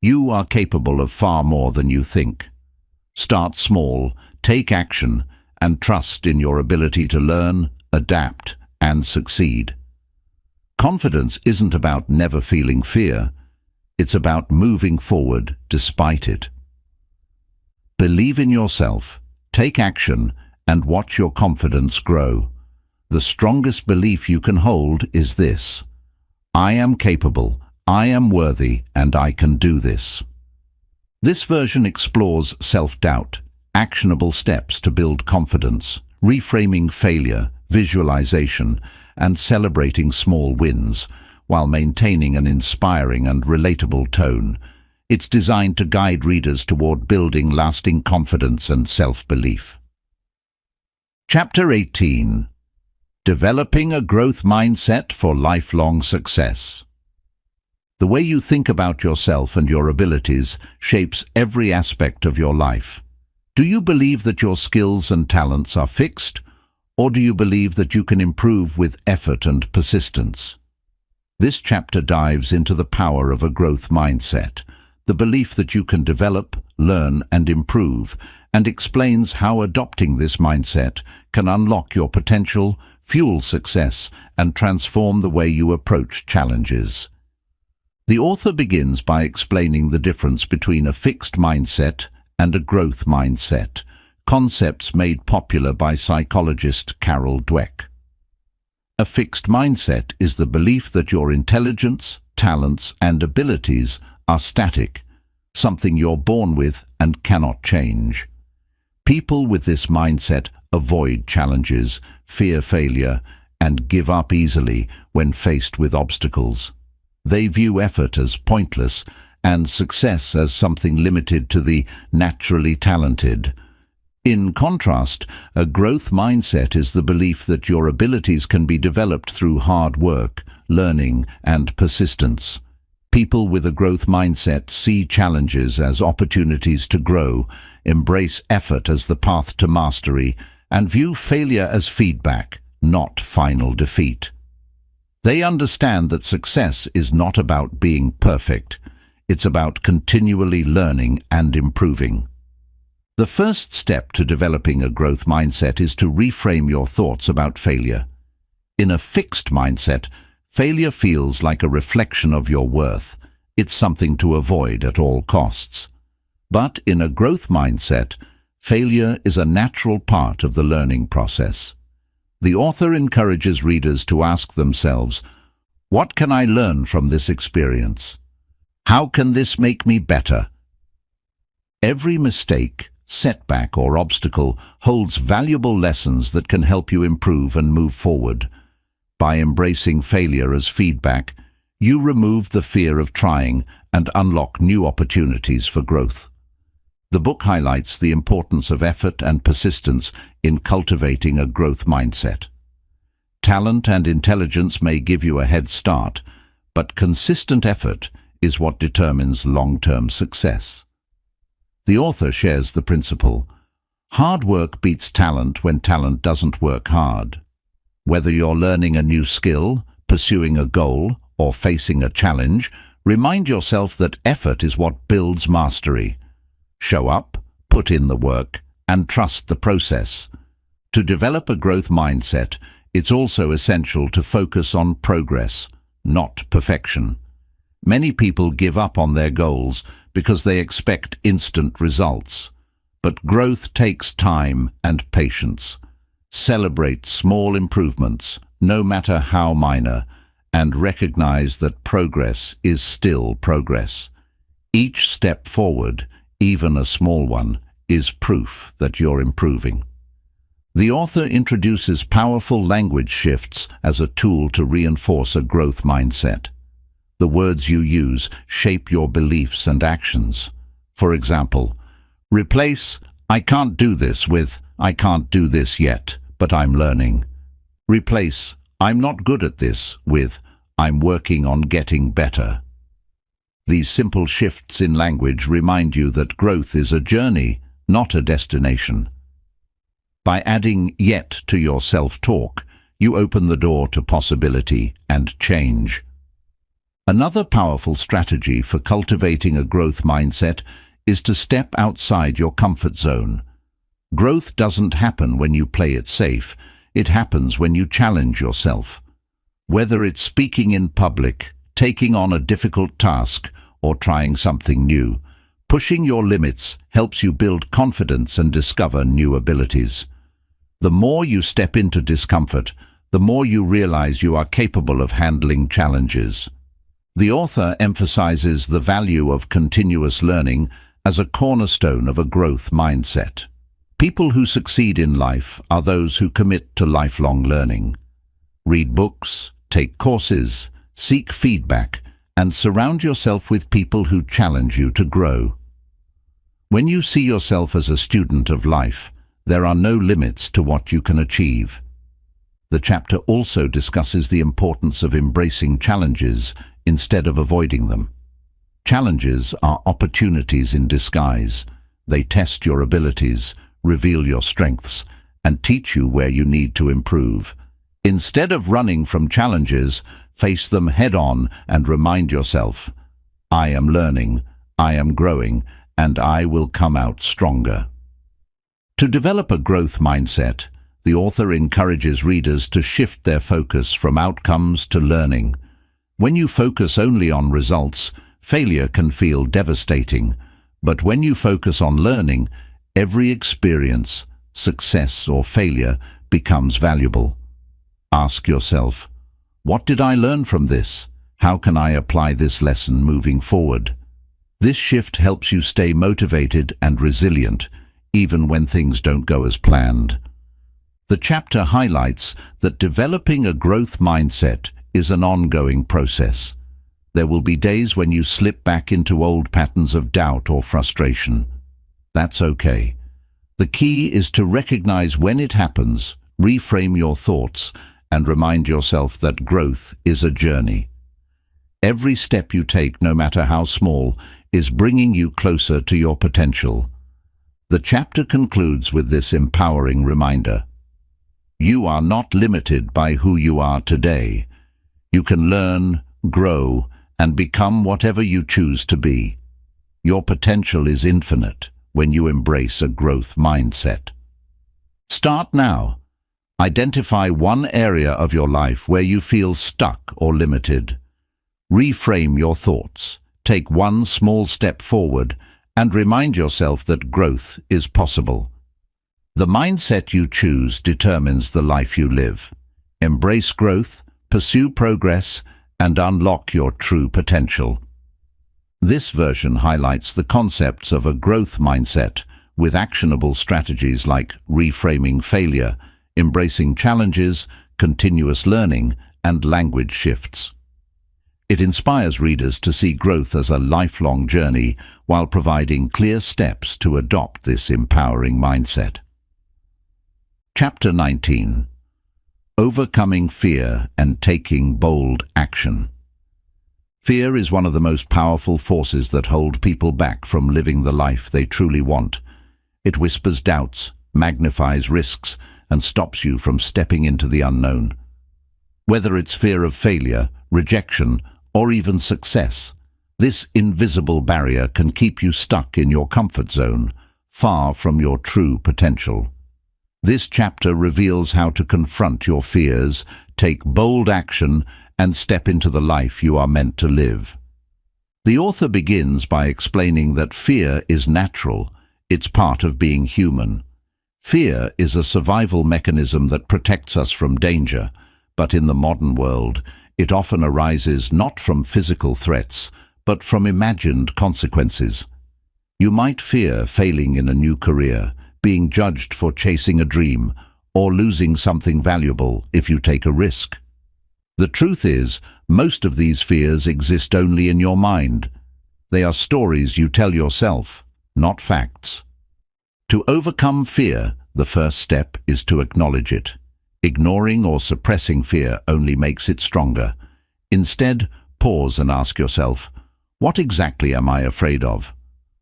You are capable of far more than you think. Start small, take action, and trust in your ability to learn, adapt, and succeed. Confidence isn't about never feeling fear. It's about moving forward despite it. Believe in yourself, take action, and watch your confidence grow. The strongest belief you can hold is this: I am capable, I am worthy, and I can do this. This version explores self-doubt, actionable steps to build confidence, reframing failure, visualization, and celebrating small wins, while maintaining an inspiring and relatable tone. It's designed to guide readers toward building lasting confidence and self-belief. Chapter 18. Developing a growth mindset for lifelong success. The way you think about yourself and your abilities shapes every aspect of your life. Do you believe that your skills and talents are fixed, or do you believe that you can improve with effort and persistence? This chapter dives into the power of a growth mindset, the belief that you can develop, learn, and improve, and explains how adopting this mindset can unlock your potential, fuel success, and transform the way you approach challenges. The author begins by explaining the difference between a fixed mindset and a growth mindset, concepts made popular by psychologist Carol Dweck. A fixed mindset is the belief that your intelligence, talents, and abilities are static, something you're born with and cannot change. People with this mindset avoid challenges, fear failure, and give up easily when faced with obstacles. They view effort as pointless and success as something limited to the naturally talented. In contrast, a growth mindset is the belief that your abilities can be developed through hard work, learning, and persistence. People with a growth mindset see challenges as opportunities to grow, embrace effort as the path to mastery, and view failure as feedback, not final defeat. They understand that success is not about being perfect. It's about continually learning and improving. The first step to developing a growth mindset is to reframe your thoughts about failure. In a fixed mindset, failure feels like a reflection of your worth. It's something to avoid at all costs. But in a growth mindset, failure is a natural part of the learning process. The author encourages readers to ask themselves, what can I learn from this experience? How can this make me better? Every mistake, setback, or obstacle holds valuable lessons that can help you improve and move forward. By embracing failure as feedback, you remove the fear of trying and unlock new opportunities for growth. The book highlights the importance of effort and persistence in cultivating a growth mindset. Talent and intelligence may give you a head start, but consistent effort is what determines long-term success. The author shares the principle, hard work beats talent when talent doesn't work hard. Whether you're learning a new skill, pursuing a goal, or facing a challenge, remind yourself that effort is what builds mastery. Show up, put in the work, and trust the process. To develop a growth mindset, it's also essential to focus on progress, not perfection. Many people give up on their goals because they expect instant results. But growth takes time and patience. Celebrate small improvements, no matter how minor, and recognize that progress is still progress. Each step forward, even a small one, is proof that you're improving. The author introduces powerful language shifts as a tool to reinforce a growth mindset. The words you use shape your beliefs and actions. For example, replace "I can't do this" with "I can't do this yet, but I'm learning." Replace "I'm not good at this" with "I'm working on getting better." These simple shifts in language remind you that growth is a journey, not a destination. By adding "yet" to your self-talk, you open the door to possibility and change. Another powerful strategy for cultivating a growth mindset is to step outside your comfort zone. Growth doesn't happen when you play it safe. It happens when you challenge yourself. Whether it's speaking in public, taking on a difficult task, or trying something new, pushing your limits helps you build confidence and discover new abilities. The more you step into discomfort, the more you realize you are capable of handling challenges. The author emphasizes the value of continuous learning as a cornerstone of a growth mindset. People who succeed in life are those who commit to lifelong learning. Read books, take courses, seek feedback, and surround yourself with people who challenge you to grow. When you see yourself as a student of life, there are no limits to what you can achieve. The chapter also discusses the importance of embracing challenges instead of avoiding them. Challenges are opportunities in disguise. They test your abilities, reveal your strengths, and teach you where you need to improve. Instead of running from challenges, face them head-on and remind yourself, I am learning, I am growing, and I will come out stronger. To develop a growth mindset, the author encourages readers to shift their focus from outcomes to learning. When you focus only on results, failure can feel devastating. But when you focus on learning, every experience, success or failure, becomes valuable. Ask yourself, what did I learn from this? How can I apply this lesson moving forward? This shift helps you stay motivated and resilient, even when things don't go as planned. The chapter highlights that developing a growth mindset is an ongoing process. There will be days when you slip back into old patterns of doubt or frustration. That's okay. The key is to recognize when it happens, reframe your thoughts, and remind yourself that growth is a journey. Every step you take, no matter how small, is bringing you closer to your potential. The chapter concludes with this empowering reminder. You are not limited by who you are today. You can learn, grow, and become whatever you choose to be. Your potential is infinite when you embrace a growth mindset. Start now. Identify one area of your life where you feel stuck or limited. Reframe your thoughts. Take one small step forward and remind yourself that growth is possible. The mindset you choose determines the life you live. Embrace growth, pursue progress, and unlock your true potential. This version highlights the concepts of a growth mindset with actionable strategies like reframing failure, embracing challenges, continuous learning, and language shifts. It inspires readers to see growth as a lifelong journey while providing clear steps to adopt this empowering mindset. Chapter 19. Overcoming fear and taking bold action. Fear is one of the most powerful forces that hold people back from living the life they truly want. It whispers doubts, magnifies risks, and stops you from stepping into the unknown. Whether it's fear of failure, rejection, or even success, this invisible barrier can keep you stuck in your comfort zone, far from your true potential. This chapter reveals how to confront your fears, take bold action, and step into the life you are meant to live. The author begins by explaining that fear is natural. It's part of being human. Fear is a survival mechanism that protects us from danger, but in the modern world, it often arises not from physical threats, but from imagined consequences. You might fear failing in a new career, being judged for chasing a dream, or losing something valuable if you take a risk. The truth is, most of these fears exist only in your mind. They are stories you tell yourself, not facts. To overcome fear, the first step is to acknowledge it. Ignoring or suppressing fear only makes it stronger. Instead, pause and ask yourself, what exactly am I afraid of?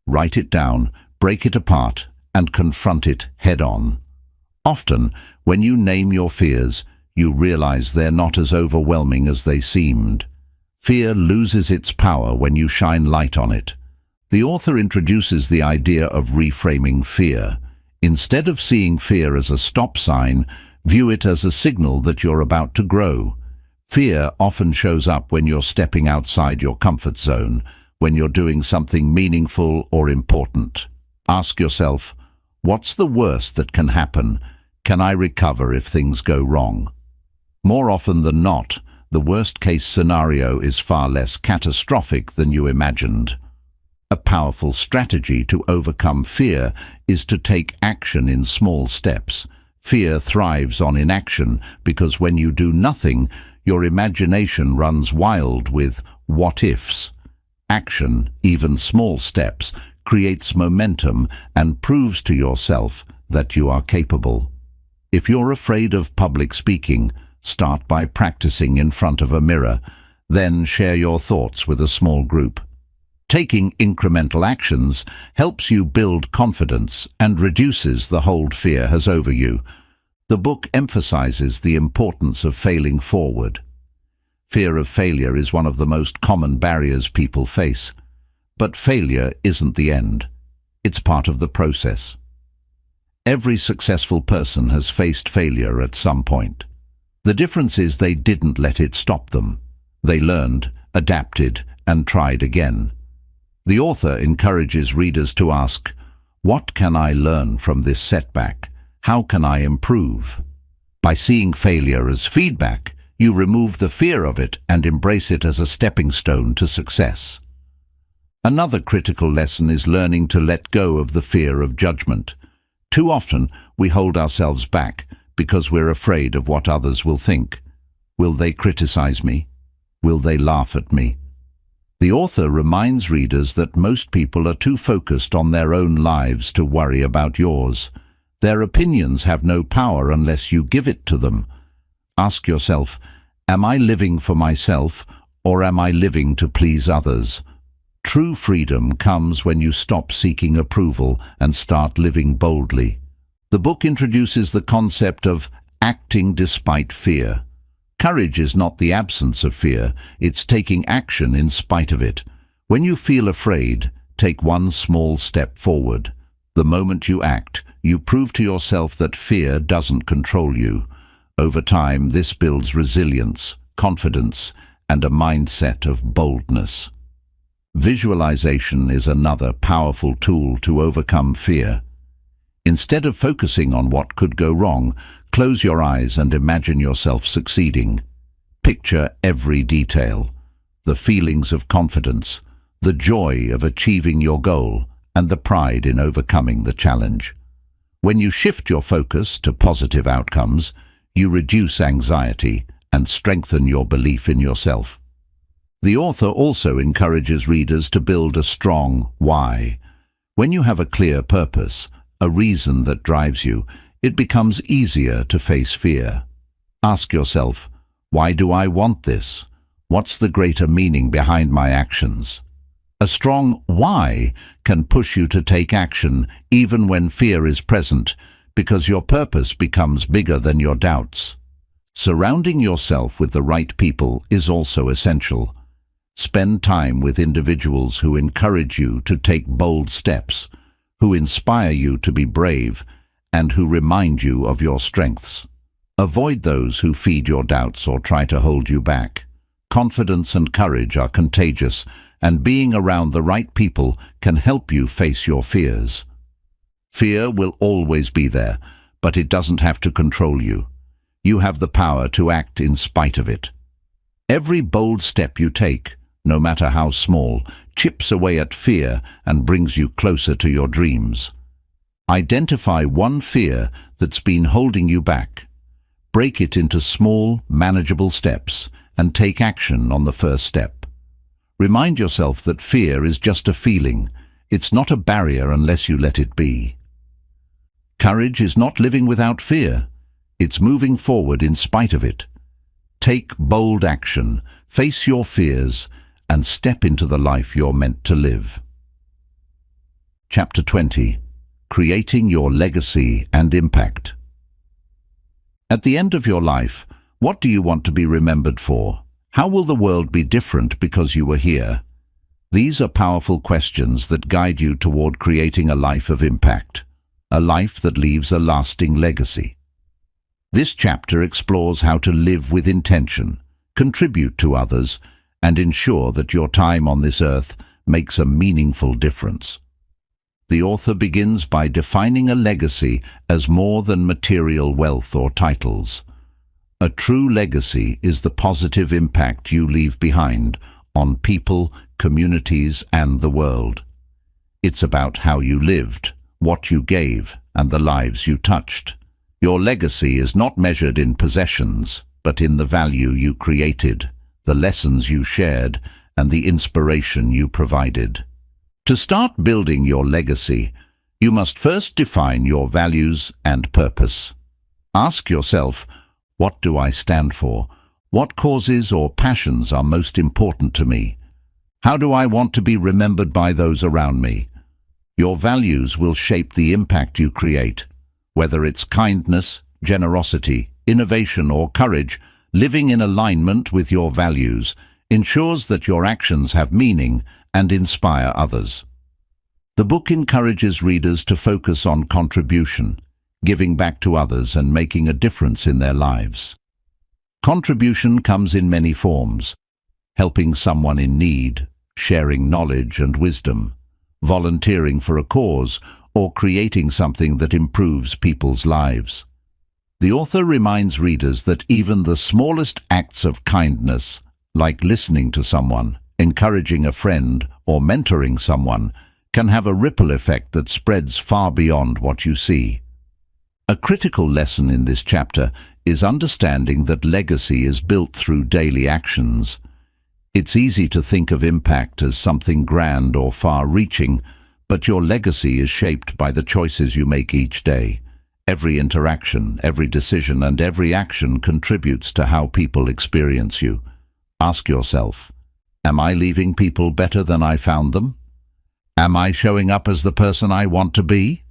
Write it down, break it apart, and confront it head-on. Often, when you name your fears, you realize they're not as overwhelming as they seemed. Fear loses its power when you shine light on it. The author introduces the idea of reframing fear. Instead of seeing fear as a stop sign, view it as a signal that you're about to grow. Fear often shows up when you're stepping outside your comfort zone, when you're doing something meaningful or important. Ask yourself, what's the worst that can happen? Can I recover if things go wrong? More often than not, the worst-case scenario is far less catastrophic than you imagined. A powerful strategy to overcome fear is to take action in small steps. Fear thrives on inaction because when you do nothing, your imagination runs wild with what-ifs. Action, even small steps, creates momentum and proves to yourself that you are capable. If you're afraid of public speaking, start by practicing in front of a mirror, then share your thoughts with a small group. Taking incremental actions helps you build confidence and reduces the hold fear has over you. The book emphasizes the importance of failing forward. Fear of failure is one of the most common barriers people face. But failure isn't the end. It's part of the process. Every successful person has faced failure at some point. The difference is they didn't let it stop them. They learned, adapted, and tried again. The author encourages readers to ask, what can I learn from this setback? How can I improve? By seeing failure as feedback, you remove the fear of it and embrace it as a stepping stone to success. Another critical lesson is learning to let go of the fear of judgment. Too often, we hold ourselves back because we're afraid of what others will think. Will they criticize me? Will they laugh at me? The author reminds readers that most people are too focused on their own lives to worry about yours. Their opinions have no power unless you give it to them. Ask yourself, am I living for myself or am I living to please others? True freedom comes when you stop seeking approval and start living boldly. The book introduces the concept of acting despite fear. Courage is not the absence of fear, it's taking action in spite of it. When you feel afraid, take one small step forward. The moment you act, you prove to yourself that fear doesn't control you. Over time, this builds resilience, confidence, and a mindset of boldness. Visualization is another powerful tool to overcome fear. Instead of focusing on what could go wrong, close your eyes and imagine yourself succeeding. Picture every detail, the feelings of confidence, the joy of achieving your goal, and the pride in overcoming the challenge. When you shift your focus to positive outcomes, you reduce anxiety and strengthen your belief in yourself. The author also encourages readers to build a strong why. When you have a clear purpose, a reason that drives you, it becomes easier to face fear. Ask yourself, why do I want this? What's the greater meaning behind my actions? A strong why can push you to take action even when fear is present, because your purpose becomes bigger than your doubts. Surrounding yourself with the right people is also essential. Spend time with individuals who encourage you to take bold steps, who inspire you to be brave, and who remind you of your strengths. Avoid those who feed your doubts or try to hold you back. Confidence and courage are contagious, and being around the right people can help you face your fears. Fear will always be there, but it doesn't have to control you. You have the power to act in spite of it. Every bold step you take, no matter how small, chips away at fear and brings you closer to your dreams. Identify one fear that's been holding you back. Break it into small, manageable steps and take action on the first step. Remind yourself that fear is just a feeling. It's not a barrier unless you let it be. Courage is not living without fear. It's moving forward in spite of it. Take bold action, face your fears, and step into the life you're meant to live. Chapter 20. Creating your legacy and impact. At the end of your life, what do you want to be remembered for? How will the world be different because you were here? These are powerful questions that guide you toward creating a life of impact, a life that leaves a lasting legacy. This chapter explores how to live with intention, contribute to others, and ensure that your time on this earth makes a meaningful difference. The author begins by defining a legacy as more than material wealth or titles. A true legacy is the positive impact you leave behind on people, communities, and the world. It's about how you lived, what you gave, and the lives you touched. Your legacy is not measured in possessions, but in the value you created, the lessons you shared, and the inspiration you provided. To start building your legacy, you must first define your values and purpose. Ask yourself, what do I stand for? What causes or passions are most important to me? How do I want to be remembered by those around me? Your values will shape the impact you create. Whether it's kindness, generosity, innovation, or courage, living in alignment with your values ensures that your actions have meaning and inspire others. The book encourages readers to focus on contribution, giving back to others and making a difference in their lives. Contribution comes in many forms: helping someone in need, sharing knowledge and wisdom, volunteering for a cause, or creating something that improves people's lives. The author reminds readers that even the smallest acts of kindness, like listening to someone, encouraging a friend, or mentoring someone, can have a ripple effect that spreads far beyond what you see. A critical lesson in this chapter is understanding that legacy is built through daily actions. It's easy to think of impact as something grand or far-reaching, but your legacy is shaped by the choices you make each day. Every interaction, every decision, and every action contributes to how people experience you. Ask yourself, am I leaving people better than I found them? Am I showing up as the person I want to be?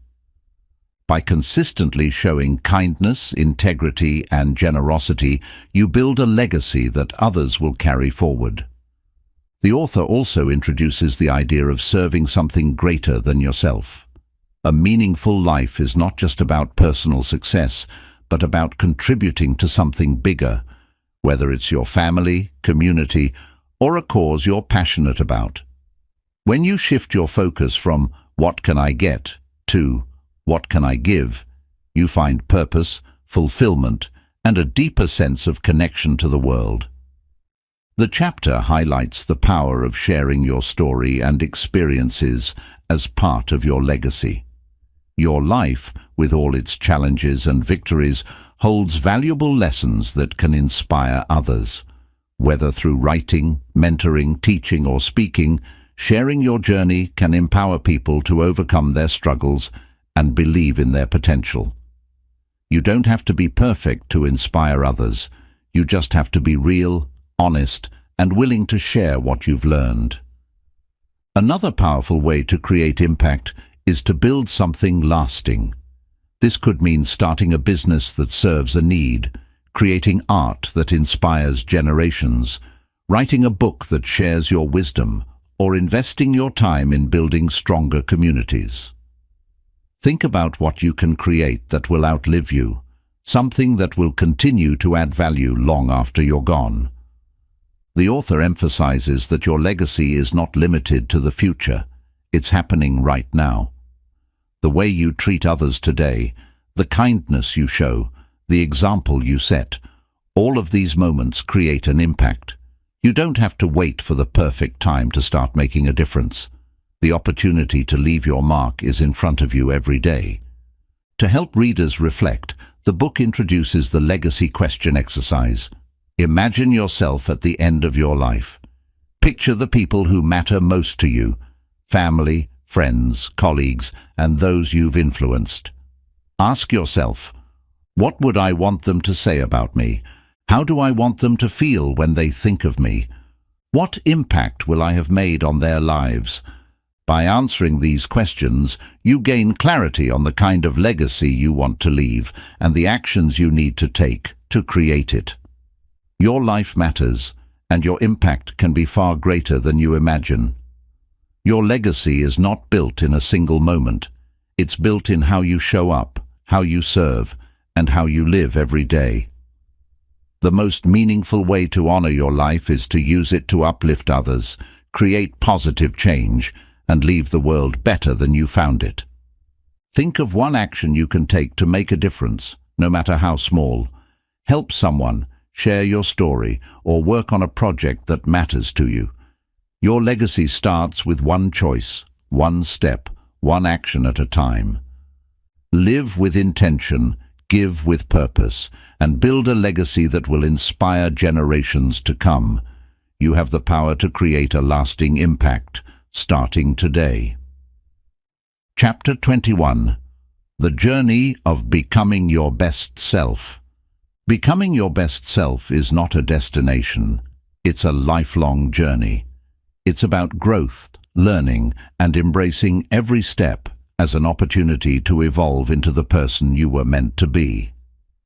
By consistently showing kindness, integrity, and generosity, you build a legacy that others will carry forward. The author also introduces the idea of serving something greater than yourself. A meaningful life is not just about personal success, but about contributing to something bigger, whether it's your family, community, or a cause you're passionate about. When you shift your focus from "what can I get" to "what can I give," you find purpose, fulfillment, and a deeper sense of connection to the world. The chapter highlights the power of sharing your story and experiences as part of your legacy. Your life, with all its challenges and victories, holds valuable lessons that can inspire others. Whether through writing, mentoring, teaching, or speaking, sharing your journey can empower people to overcome their struggles and believe in their potential. You don't have to be perfect to inspire others. You just have to be real, honest, and willing to share what you've learned. Another powerful way to create impact is to build something lasting. This could mean starting a business that serves a need, creating art that inspires generations, writing a book that shares your wisdom, or investing your time in building stronger communities. Think about what you can create that will outlive you, something that will continue to add value long after you're gone. The author emphasizes that your legacy is not limited to the future. It's happening right now. The way you treat others today, the kindness you show, the example you set, all of these moments create an impact. You don't have to wait for the perfect time to start making a difference. The opportunity to leave your mark is in front of you every day. To help readers reflect, the book introduces the legacy question exercise. Imagine yourself at the end of your life. Picture the people who matter most to you: family, friends, colleagues, and those you've influenced. Ask yourself, what would I want them to say about me? How do I want them to feel when they think of me? What impact will I have made on their lives? By answering these questions, you gain clarity on the kind of legacy you want to leave and the actions you need to take to create it. Your life matters, and your impact can be far greater than you imagine. Your legacy is not built in a single moment. It's built in how you show up, how you serve, and how you live every day. The most meaningful way to honor your life is to use it to uplift others, create positive change, and leave the world better than you found it. Think of one action you can take to make a difference, no matter how small. Help someone, share your story, or work on a project that matters to you. Your legacy starts with one choice, one step, one action at a time. Live with intention, give with purpose, and build a legacy that will inspire generations to come. You have the power to create a lasting impact, starting today. Chapter 21. The Journey of Becoming Your Best Self. Becoming your best self is not a destination. It's a lifelong journey. It's about growth, learning, and embracing every step as an opportunity to evolve into the person you were meant to be.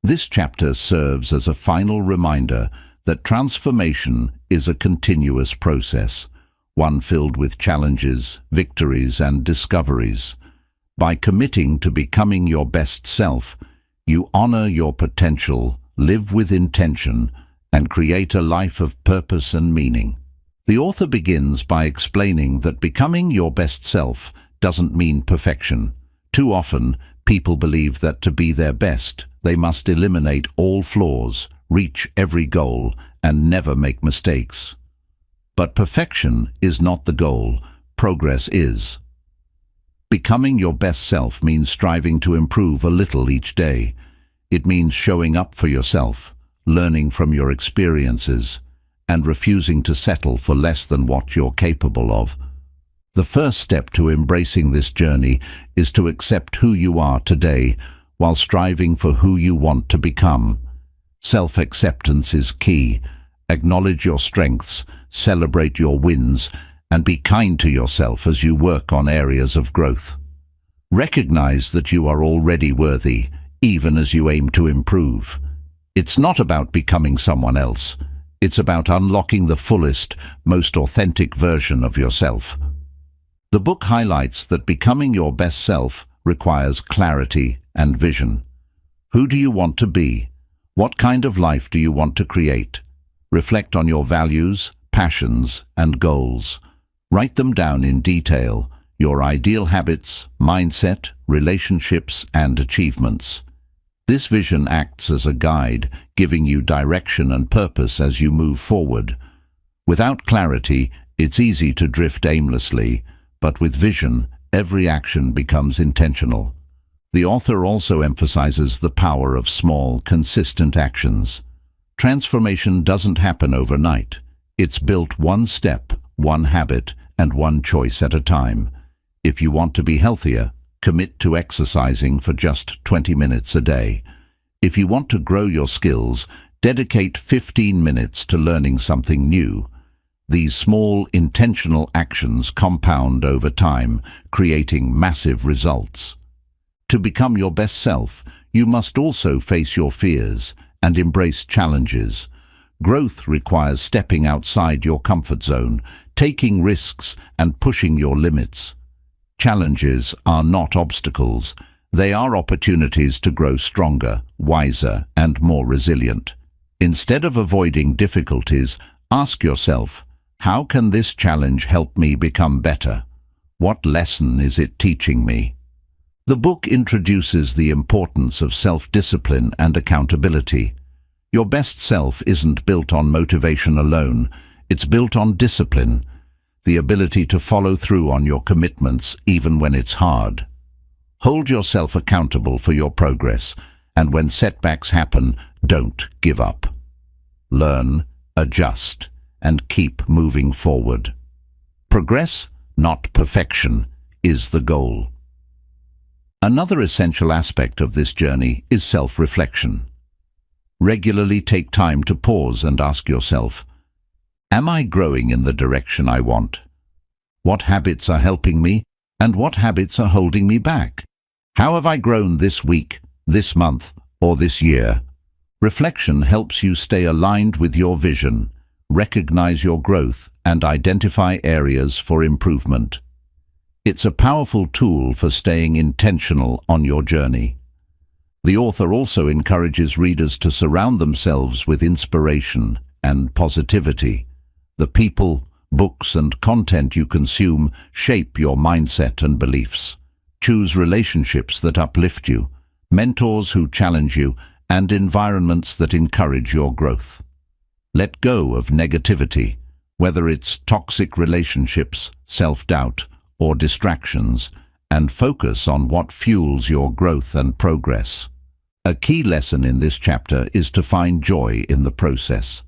This chapter serves as a final reminder that transformation is a continuous process, one filled with challenges, victories, and discoveries. By committing to becoming your best self, you honor your potential, live with intention, and create a life of purpose and meaning. The author begins by explaining that becoming your best self doesn't mean perfection. Too often, people believe that to be their best, they must eliminate all flaws, reach every goal, and never make mistakes. But perfection is not the goal, progress is. Becoming your best self means striving to improve a little each day. It means showing up for yourself, learning from your experiences, and refusing to settle for less than what you're capable of. The first step to embracing this journey is to accept who you are today while striving for who you want to become. Self-acceptance is key. Acknowledge your strengths, celebrate your wins, and be kind to yourself as you work on areas of growth. Recognize that you are already worthy, even as you aim to improve. It's not about becoming someone else. It's about unlocking the fullest, most authentic version of yourself. The book highlights that becoming your best self requires clarity and vision. Who do you want to be? What kind of life do you want to create? Reflect on your values, passions, and goals. Write them down in detail, your ideal habits, mindset, relationships, and achievements. This vision acts as a guide, giving you direction and purpose as you move forward. Without clarity, it's easy to drift aimlessly, but with vision, every action becomes intentional. The author also emphasizes the power of small, consistent actions. Transformation doesn't happen overnight. It's built one step, one habit, and one choice at a time. If you want to be healthier, commit to exercising for just 20 minutes a day. If you want to grow your skills, dedicate 15 minutes to learning something new. These small, intentional actions compound over time, creating massive results. To become your best self, you must also face your fears and embrace challenges. Growth requires stepping outside your comfort zone, taking risks, and pushing your limits. Challenges are not obstacles. They are opportunities to grow stronger, wiser, and more resilient. Instead of avoiding difficulties, ask yourself, how can this challenge help me become better? What lesson is it teaching me? The book introduces the importance of self-discipline and accountability. Your best self isn't built on motivation alone, it's built on discipline, the ability to follow through on your commitments even when it's hard. Hold yourself accountable for your progress, and when setbacks happen, don't give up. Learn, adjust, and keep moving forward. Progress, not perfection, is the goal. Another essential aspect of this journey is self-reflection. Regularly take time to pause and ask yourself, am I growing in the direction I want? What habits are helping me, and what habits are holding me back? How have I grown this week, this month, or this year? Reflection helps you stay aligned with your vision, recognize your growth, and identify areas for improvement. It's a powerful tool for staying intentional on your journey. The author also encourages readers to surround themselves with inspiration and positivity. The people, books, and content you consume shape your mindset and beliefs. Choose relationships that uplift you, mentors who challenge you, and environments that encourage your growth. Let go of negativity, whether it's toxic relationships, self-doubt, or distractions, and focus on what fuels your growth and progress. A key lesson in this chapter is to find joy in the process.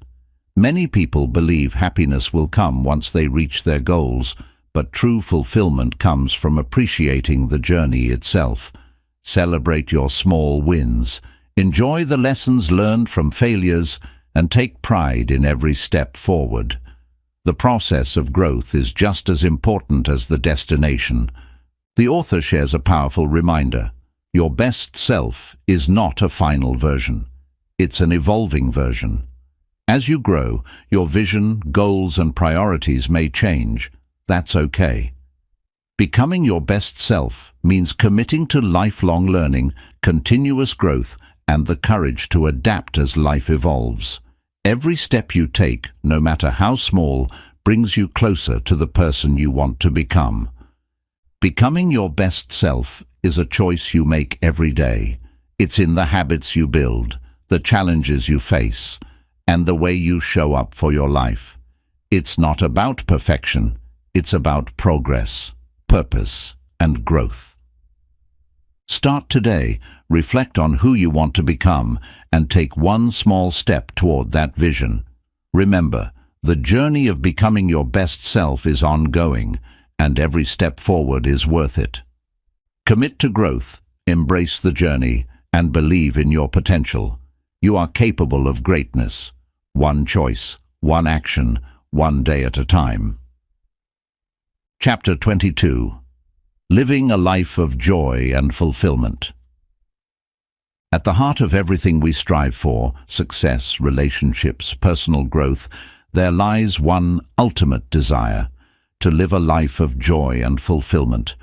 Many people believe happiness will come once they reach their goals, but true fulfillment comes from appreciating the journey itself. Celebrate your small wins, enjoy the lessons learned from failures, and take pride in every step forward. The process of growth is just as important as the destination. The author shares a powerful reminder. Your best self is not a final version. It's an evolving version. As you grow, your vision, goals, and priorities may change. That's okay. Becoming your best self means committing to lifelong learning, continuous growth, and the courage to adapt as life evolves. Every step you take, no matter how small, brings you closer to the person you want to become. Becoming your best self is a choice you make every day. It's in the habits you build, the challenges you face, and the way you show up for your life. It's not about perfection, it's about progress, purpose, and growth. Start today, reflect on who you want to become, and take one small step toward that vision. Remember, the journey of becoming your best self is ongoing, and every step forward is worth it. Commit to growth, embrace the journey, and believe in your potential. You are capable of greatness. One choice, one action, one day at a time. Chapter 22. Living a life of joy and fulfillment. At the heart of everything we strive for, success, relationships, personal growth, there lies one ultimate desire, to live a life of joy and fulfillment.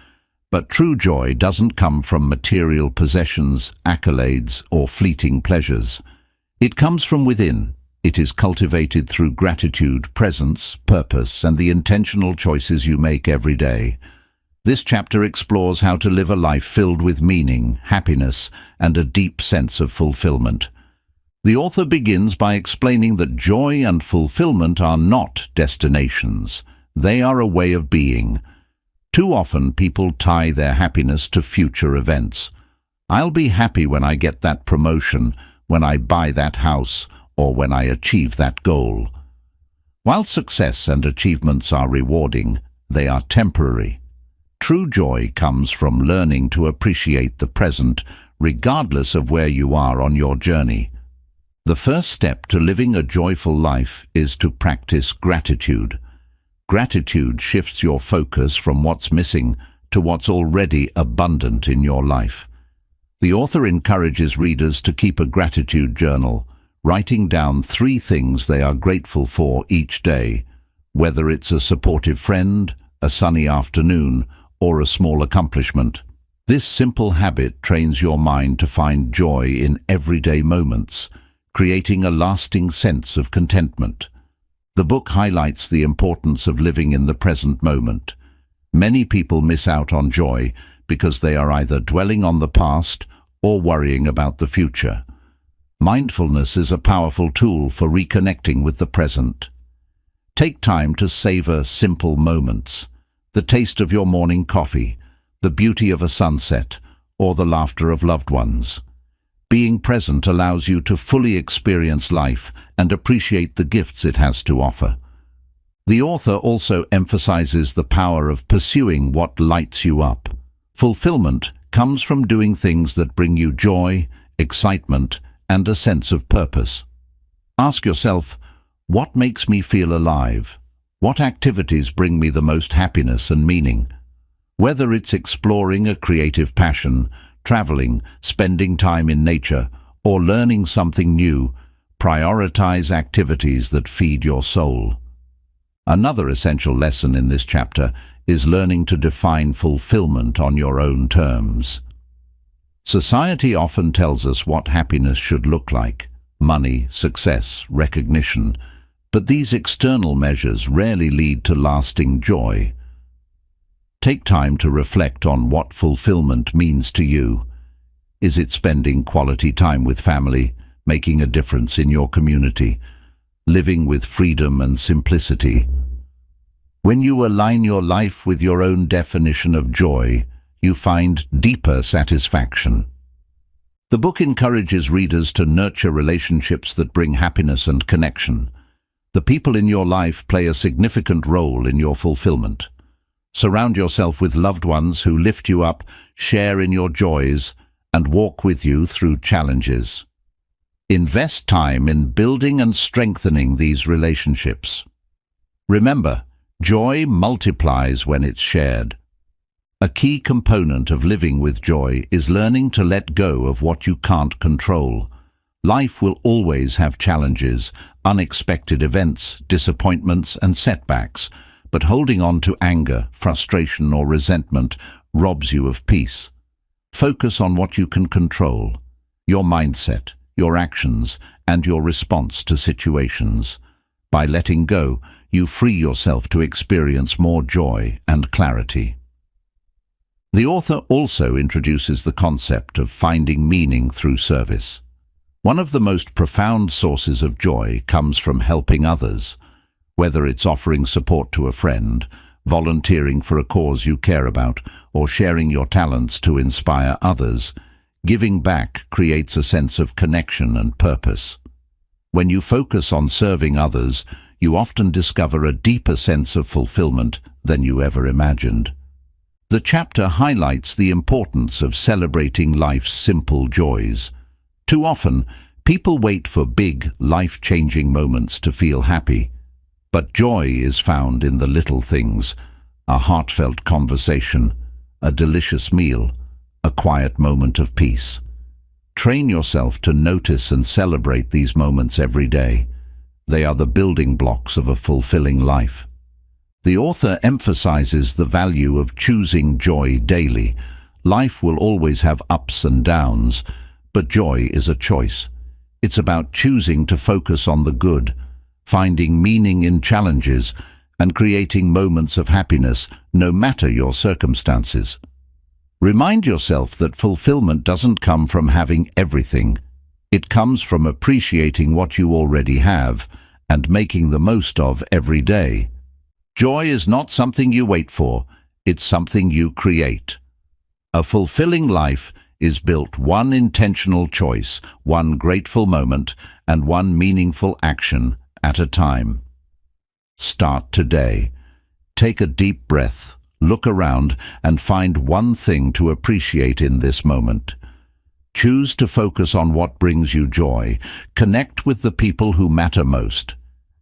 But true joy doesn't come from material possessions, accolades, or fleeting pleasures. It comes from within. It is cultivated through gratitude, presence, purpose, and the intentional choices you make every day. This chapter explores how to live a life filled with meaning, happiness, and a deep sense of fulfillment. The author begins by explaining that joy and fulfillment are not destinations. They are a way of being. Too often people tie their happiness to future events. I'll be happy when I get that promotion, when I buy that house, or when I achieve that goal. While success and achievements are rewarding, they are temporary. True joy comes from learning to appreciate the present, regardless of where you are on your journey. The first step to living a joyful life is to practice gratitude. Gratitude shifts your focus from what's missing to what's already abundant in your life. The author encourages readers to keep a gratitude journal, writing down 3 things they are grateful for each day, whether it's a supportive friend, a sunny afternoon, or a small accomplishment. This simple habit trains your mind to find joy in everyday moments, creating a lasting sense of contentment. The book highlights the importance of living in the present moment. Many people miss out on joy because they are either dwelling on the past or worrying about the future. Mindfulness is a powerful tool for reconnecting with the present. Take time to savor simple moments: the taste of your morning coffee, the beauty of a sunset, or the laughter of loved ones. Being present allows you to fully experience life and appreciate the gifts it has to offer. The author also emphasizes the power of pursuing what lights you up. Fulfillment comes from doing things that bring you joy, excitement, and a sense of purpose. Ask yourself, what makes me feel alive? What activities bring me the most happiness and meaning? Whether it's exploring a creative passion, traveling, spending time in nature, or learning something new, prioritize activities that feed your soul. Another essential lesson in this chapter is learning to define fulfillment on your own terms. Society often tells us what happiness should look like: money, success, recognition, but these external measures rarely lead to lasting joy. Take time to reflect on what fulfillment means to you. Is it spending quality time with family, making a difference in your community, living with freedom and simplicity? When you align your life with your own definition of joy, you find deeper satisfaction. The book encourages readers to nurture relationships that bring happiness and connection. The people in your life play a significant role in your fulfillment. Surround yourself with loved ones who lift you up, share in your joys, and walk with you through challenges. Invest time in building and strengthening these relationships. Remember, joy multiplies when it's shared. A key component of living with joy is learning to let go of what you can't control. Life will always have challenges, unexpected events, disappointments, and setbacks, but holding on to anger, frustration, or resentment robs you of peace. Focus on what you can control: your mindset, your actions, and your response to situations. By letting go, you free yourself to experience more joy and clarity. The author also introduces the concept of finding meaning through service. One of the most profound sources of joy comes from helping others. Whether it's offering support to a friend, volunteering for a cause you care about, or sharing your talents to inspire others, giving back creates a sense of connection and purpose. When you focus on serving others, you often discover a deeper sense of fulfillment than you ever imagined. The chapter highlights the importance of celebrating life's simple joys. Too often, people wait for big, life-changing moments to feel happy. But joy is found in the little things: a heartfelt conversation, a delicious meal, a quiet moment of peace. Train yourself to notice and celebrate these moments every day. They are the building blocks of a fulfilling life. The author emphasizes the value of choosing joy daily. Life will always have ups and downs, but joy is a choice. It's about choosing to focus on the good, finding meaning in challenges, and creating moments of happiness no matter your circumstances. Remind yourself that fulfillment doesn't come from having everything. It comes from appreciating what you already have and making the most of every day. Joy is not something you wait for, it's something you create. A fulfilling life is built one intentional choice, one grateful moment, and one meaningful action at a time. Start today. Take a deep breath, look around, and find one thing to appreciate in this moment. Choose to focus on what brings you joy, connect with the people who matter most,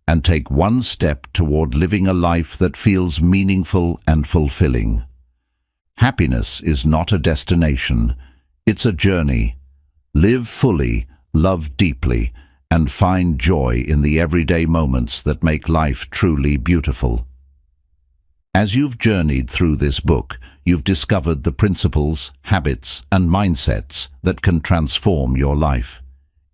and take one step toward living a life that feels meaningful and fulfilling. Happiness is not a destination, it's a journey. Live fully, love deeply, and find joy in the everyday moments that make life truly beautiful. As you've journeyed through this book, you've discovered the principles, habits, and mindsets that can transform your life.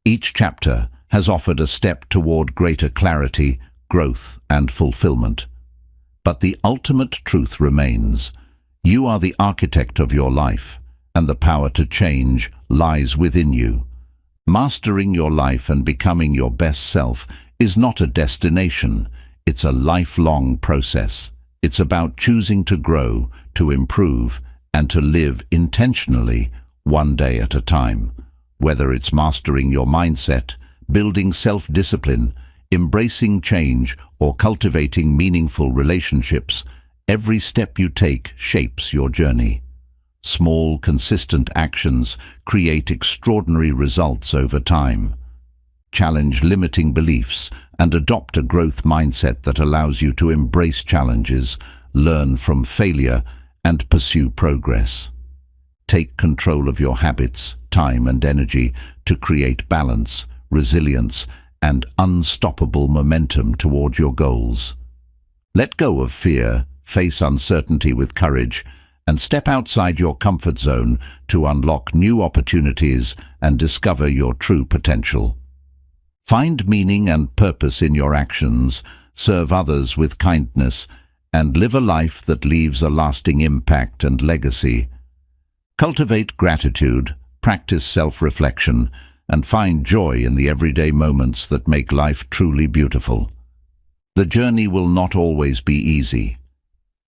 Each chapter has offered a step toward greater clarity, growth, and fulfillment. But the ultimate truth remains. You are the architect of your life, and the power to change lies within you. Mastering your life and becoming your best self is not a destination, it's a lifelong process. It's about choosing to grow, to improve, and to live intentionally, one day at a time. Whether it's mastering your mindset, building self-discipline, embracing change, or cultivating meaningful relationships, every step you take shapes your journey. Small, consistent actions create extraordinary results over time. Challenge limiting beliefs and adopt a growth mindset that allows you to embrace challenges, learn from failure, and pursue progress. Take control of your habits, time, and energy to create balance, resilience, and unstoppable momentum toward your goals. Let go of fear, face uncertainty with courage, and step outside your comfort zone to unlock new opportunities and discover your true potential. Find meaning and purpose in your actions, serve others with kindness, and live a life that leaves a lasting impact and legacy. Cultivate gratitude, practice self-reflection, and find joy in the everyday moments that make life truly beautiful. The journey will not always be easy.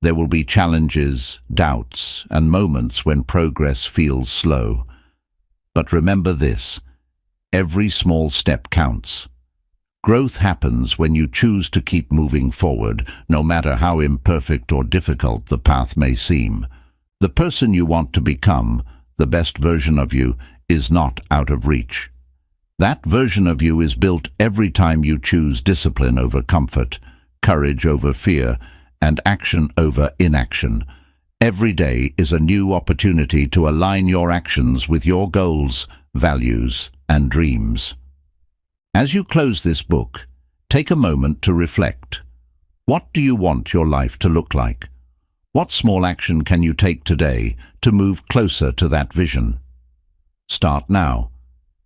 There will be challenges, doubts, and moments when progress feels slow. But remember this: every small step counts. Growth happens when you choose to keep moving forward, no matter how imperfect or difficult the path may seem. The person you want to become, the best version of you, is not out of reach. That version of you is built every time you choose discipline over comfort, courage over fear, and action over inaction. Every day is a new opportunity to align your actions with your goals, values, and dreams. As you close this book, take a moment to reflect. What do you want your life to look like? What small action can you take today to move closer to that vision? Start now.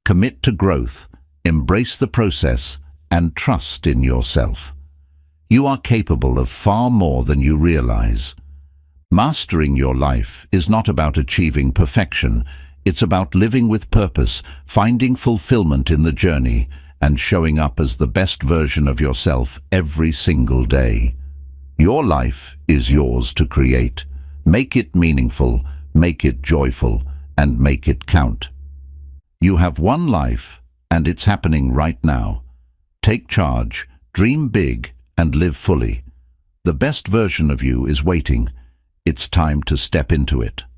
Commit to growth, embrace the process, and trust in yourself. You are capable of far more than you realize. Mastering your life is not about achieving perfection. It's about living with purpose, finding fulfillment in the journey, and showing up as the best version of yourself every single day. Your life is yours to create. Make it meaningful, make it joyful, and make it count. You have one life, and it's happening right now. Take charge, dream big, and live fully. The best version of you is waiting. It's time to step into it.